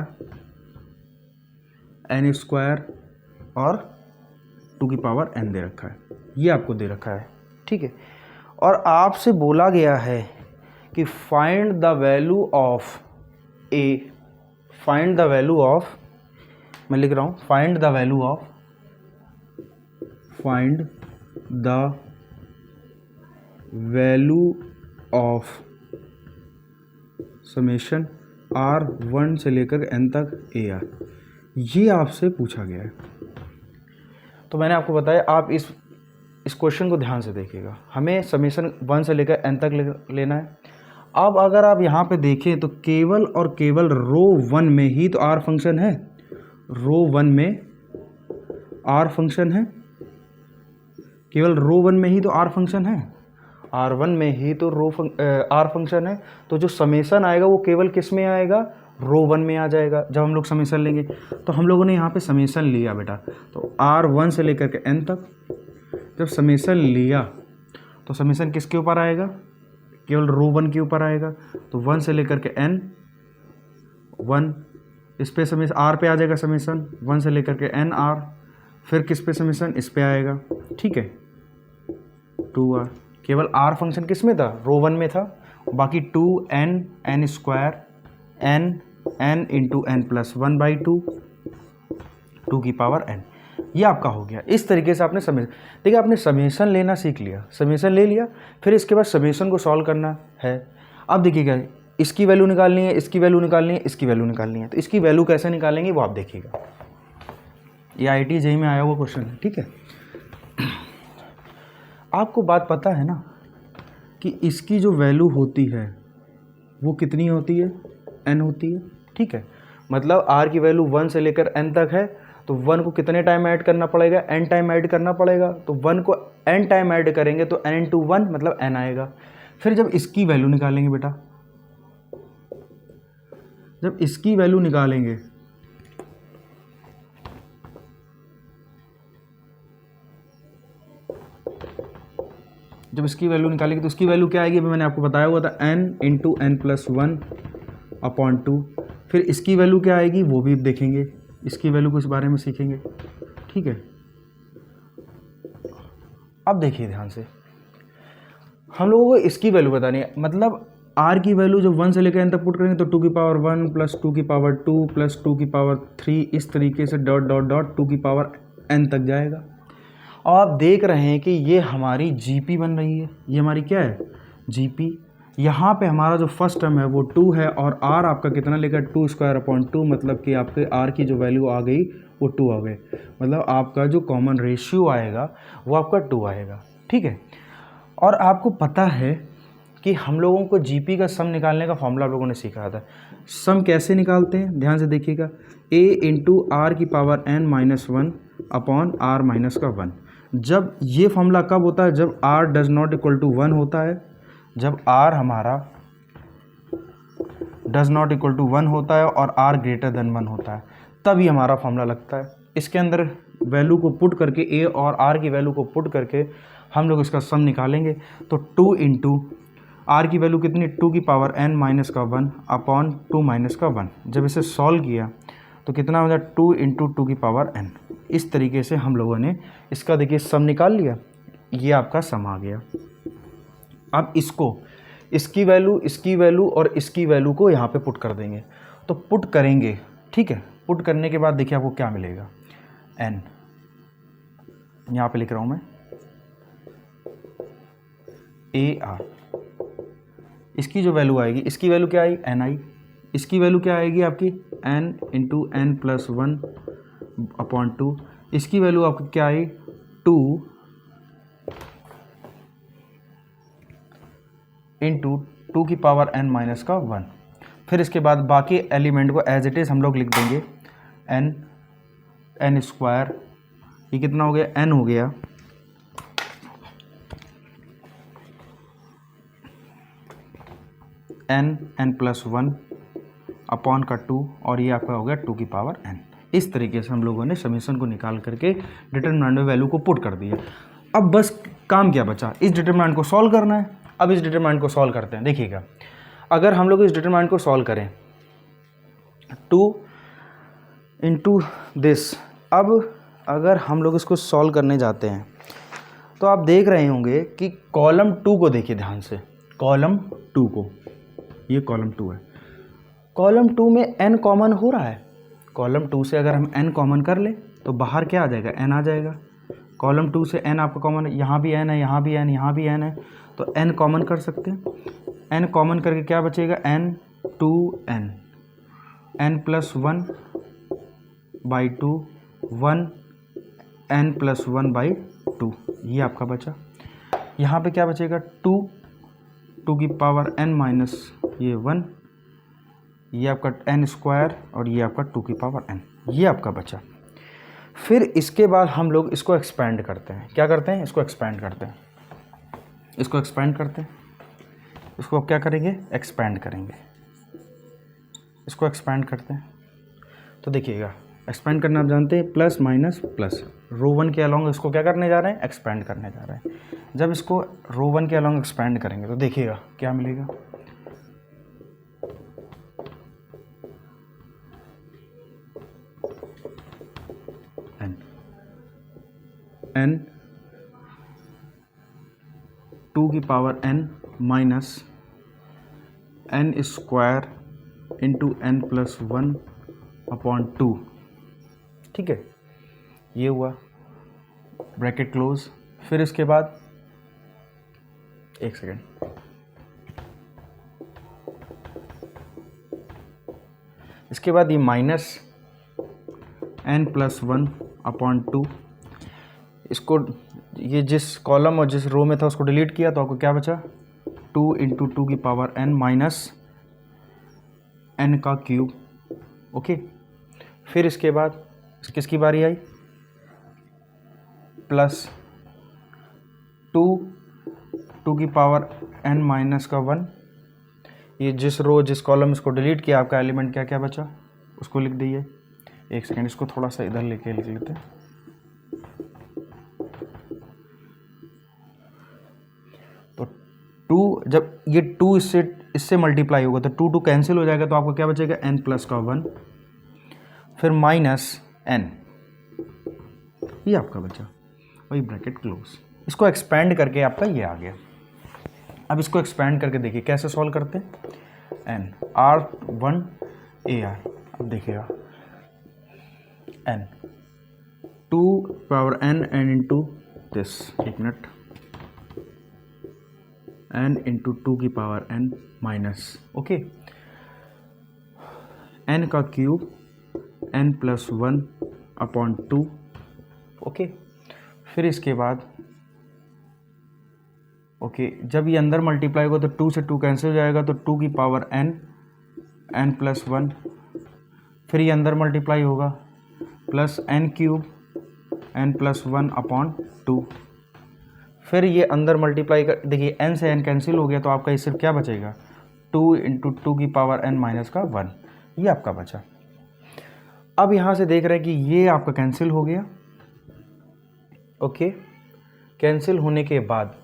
n स्क्वायर और 2 की पावर n दे रखा है, ये आपको दे रखा है। ठीक है, और आपसे बोला गया है कि find the value of a, find the value of, मैं लिख रहा हूँ find the value of, find the value of summation R1 से लेकर n तक AR, ये आपसे पूछा गया है। तो मैंने आपको बताया, आप इस क्वेश्चन को ध्यान से देखिएगा, हमें समेशन 1 से लेकर n तक लेना है। अब अगर आप यहाँ पे देखें तो केवल और केवल रो 1 में ही तो R फंक्शन है, रो 1 में R फंक्शन है, केवल रो 1 में ही तो R फंक्शन है, R1 में ही तो R फंक्शन है। तो जो समेशन आएगा वो केवल किस में आएगा, रो 1 में आ जाएगा। जब हम लोग समेशन लेंगे तो हम लोगों ने यहाँ पे समेशन लिया बेटा, तो R1 से लेकर के n तक जब समेशन लिया तो समेशन किसके ऊपर आएगा, केवल रो 1 के ऊपर आएगा। तो 1 से लेकर के n, 1 इस पे समेशन R पे आ जाएगा, समेशन 1 से लेकर के n R, फिर किस पे समेशन, इस पे आएगा। ठीक है, 2R, केवल R फंक्शन किस में था, रो 1 में था, बाकी 2n n square n into n plus 1/2 2 की पावर n, ये आपका हो गया। इस तरीके से आपने समेशन, देखिए आपने समेशन लेना सीख लिया, समेशन ले लिया, फिर इसके बाद समेशन को सॉल्व करना है। अब देखिएगा, इसकी वैल्यू निकालनी है, इसकी वैल्यू निकालनी है, इसकी वैल्यू निकालनी है, तो इसकी वैल्यू कैसे निकालेंगे वो आप देखिएगा, ये IIT JEE में आया हुआ क्वेश्चन है। ठीक है, आपको बात पता है ना कि इसकी जो वैल्यू होती है वो कितनी होती है, n होती है। ठीक है, मतलब R की वैल्यू 1 से लेकर n तक है, तो 1 को कितने टाइम ऐड करना पड़ेगा, n टाइम ऐड करना पड़ेगा। तो 1 को n टाइम ऐड करेंगे तो n इंटू 1 मतलब n आएगा। फिर जब इसकी वैल्यू निकालेंगे बेटा, जब इसकी वैल्यू निकालेंगे तो उसकी वैल्यू क्या आएगी, अभी मैंने आपको बताया हुआ था n into n plus 1 upon 2। फिर इसकी वैल्यू क्या आएगी वो भी देखेंगे, इसकी वैल्यू को इस बारे में सीखेंगे, ठीक है। अब देखिए ध्यान से, हम लोगों को इसकी वैल्यू बतानी है, मतलब r की वैल्यू जब 1 से लेकर n तक पुट करेंगे तो 2 की पावर 1 प्लस 2 की पावर 2 प्लस 2 की पावर 3 इस तरीके से डॉट डॉट डॉट 2 की पावर n तक जाएगा। और आप देख रहे हैं कि ये हमारी जीपी बन रही है, ये हमारी क्या है, जीपी। यहाँ पे हमारा जो फर्स्ट टर्म है वो 2 है और r आपका कितना लेकर 2 स्क्वायर अपॉन 2, मतलब कि आपके r की जो वैल्यू आ गई वो 2 आ गई, मतलब आपका जो कॉमन रेशियो आएगा वो आपका 2 आएगा, ठीक है। और आपको पता है कि हम लोगों को जीपी का सम निकालने का फॉर्मूला आप लोगों ने सीखा था। सम कैसे निकालते हैं, ध्यान से देखिएगा, a इंटू आर की power n minus 1 upon R minus का 1। जब ये फॉर्मूला कब होता है, जब r does not equal to 1 होता है, जब r हमारा डज नॉट इक्वल टू 1 होता है और r ग्रेटर देन 1 होता है, तभी हमारा फॉर्मूला लगता है। इसके अंदर वैल्यू को पुट करके, a और r की वैल्यू को पुट करके हम लोग इसका सम निकालेंगे। तो 2 इंटू आर की वैल्यू कितनी, 2 की पावर n माइनस का 1 अपॉन 2 माइनस का 1। जब इसे सॉल्व किया तो कितना हो जाए, 2 इंटू 2 की पावर n। इस तरीके से हम लोगों ने इसका देखिए सम निकाल लिया, ये आपका सम आ गया। अब इसको, इसकी वैल्यू और इसकी वैल्यू को यहाँ पे पुट कर देंगे, तो पुट करेंगे, ठीक है। पुट करने के बाद देखिए आपको क्या मिलेगा, n, यहाँ पे लिख रहा हूँ मैं AR। इसकी जो वैल्यू आएगी, इसकी वैल्यू क्या आई, NI। इसकी वैल्यू क्या आएगी आपकी, n into n plus 1 upon 2। इसकी वैल्यू आपकी क्या आई, 2 इंटू 2 की पावर n माइनस का 1। फिर इसके बाद बाकी एलिमेंट को एज इट इज़ हम लोग लिख देंगे, n स्क्वायर, ये कितना हो गया, n हो गया, n प्लस 1 अपॉन का 2 और ये आपका हो गया 2 की पावर n। इस तरीके से हम लोगों ने समीशन को निकाल करके डिटरमिनेंट में वैल्यू को पुट कर दिया। अब बस काम क्या बचा, इस डिटरमिनेंट को सॉल्व करना है। अब इस डिटरमिनेंट को सॉल्व करते हैं। देखिएगा, अगर हम लोग इस डिटरमिनेंट को सॉल्व करें 2 इंटू दिस, अब अगर हम लोग इसको सॉल्व करने जाते हैं तो आप देख रहे होंगे कि कॉलम 2 को देखिए ध्यान से, कॉलम 2 को, ये कॉलम 2 है, कॉलम 2 में n कॉमन हो रहा है। कॉलम 2 से अगर हम n कॉमन कर ले तो बाहर क्या आ जाएगा, n आ जाएगा। कॉलम 2 से n आपका कॉमन है, यहाँ भी n है, यहाँ भी n, यहाँ भी n है, तो n कॉमन कर सकते हैं। n कॉमन करके क्या बचेगा, n 2n, n plus 1 by 2, 1 n plus 1 by 2, ये आपका बचा। यहाँ पे क्या बचेगा, 2 की पावर n माइनस ये 1, ये आपका n स्क्वायर और ये आपका 2 की पावर n, ये आपका बचा। फिर इसके बाद हम लोग इसको एक्सपेंड करते हैं। क्या करते हैं, इसको एक्सपेंड करते हैं, इसको एक्सपेंड करते हैं, इसको अब क्या करेंगे, एक्सपेंड करेंगे, इसको एक्सपेंड करते हैं। तो देखिएगा, एक्सपेंड करना आप जानते हैं, प्लस माइनस प्लस, रो 1 के अलॉन्ग इसको क्या करने जा रहे हैं, एक्सपेंड करने जा रहे हैं। जब इसको रो 1 के अलॉन्ग एक्सपेंड करेंगे तो देखिएगा क्या मिलेगा, n 2 की power n minus n square into n plus 1 upon 2, ठीक है, ये हुआ, ब्रैकेट क्लोज। फिर इसके बाद एक सेकेंड, इसके बाद ये माइनस n प्लस 1 अपॉन 2, इसको ये जिस कॉलम और जिस रो में था उसको डिलीट किया तो आपको क्या बचा, 2 इंटू 2 की पावर n माइनस n का क्यूब, ओके। फिर इसके बाद किसकी बारी आई, प्लस 2 की पावर n माइनस का 1। ये जिस रो जिस कॉलम इसको डिलीट किया, आपका एलिमेंट क्या क्या बचा उसको लिख दीजिए। एक सेकेंड, इसको थोड़ा सा इधर लेके लिख लेते हैं। तो 2, जब ये 2 इससे मल्टीप्लाई होगा तो 2 कैंसिल हो जाएगा, तो आपको क्या बचेगा, n प्लस का 1 फिर माइनस n, ये आपका बचा, वही ब्रैकेट क्लोज। इसको एक्सपेंड करके आपका ये आ गया। अब इसको एक्सपेंड करके देखिए कैसे सॉल्व करते हैं। n r1 ar, अब देखिएगा n 2 power n into this, एक मिनट, n इंटू 2 की power n minus, okay, n का cube n plus 1 upon 2, okay. फिर इसके बाद ओके जब ये अंदर मल्टीप्लाई होगा तो 2 से 2 कैंसिल हो जाएगा, तो 2 की पावर n प्लस 1, फिर ये अंदर मल्टीप्लाई होगा plus n cube n plus 1 upon 2, फिर ये अंदर मल्टीप्लाई कर, देखिए n से n कैंसिल हो गया, तो आपका ये सिर्फ क्या बचेगा, 2 इंटू 2 की पावर n माइनस का 1, ये आपका बचा। अब यहाँ से देख रहे हैं कि ये आपका कैंसिल हो गया, ओके। कैंसिल होने के बाद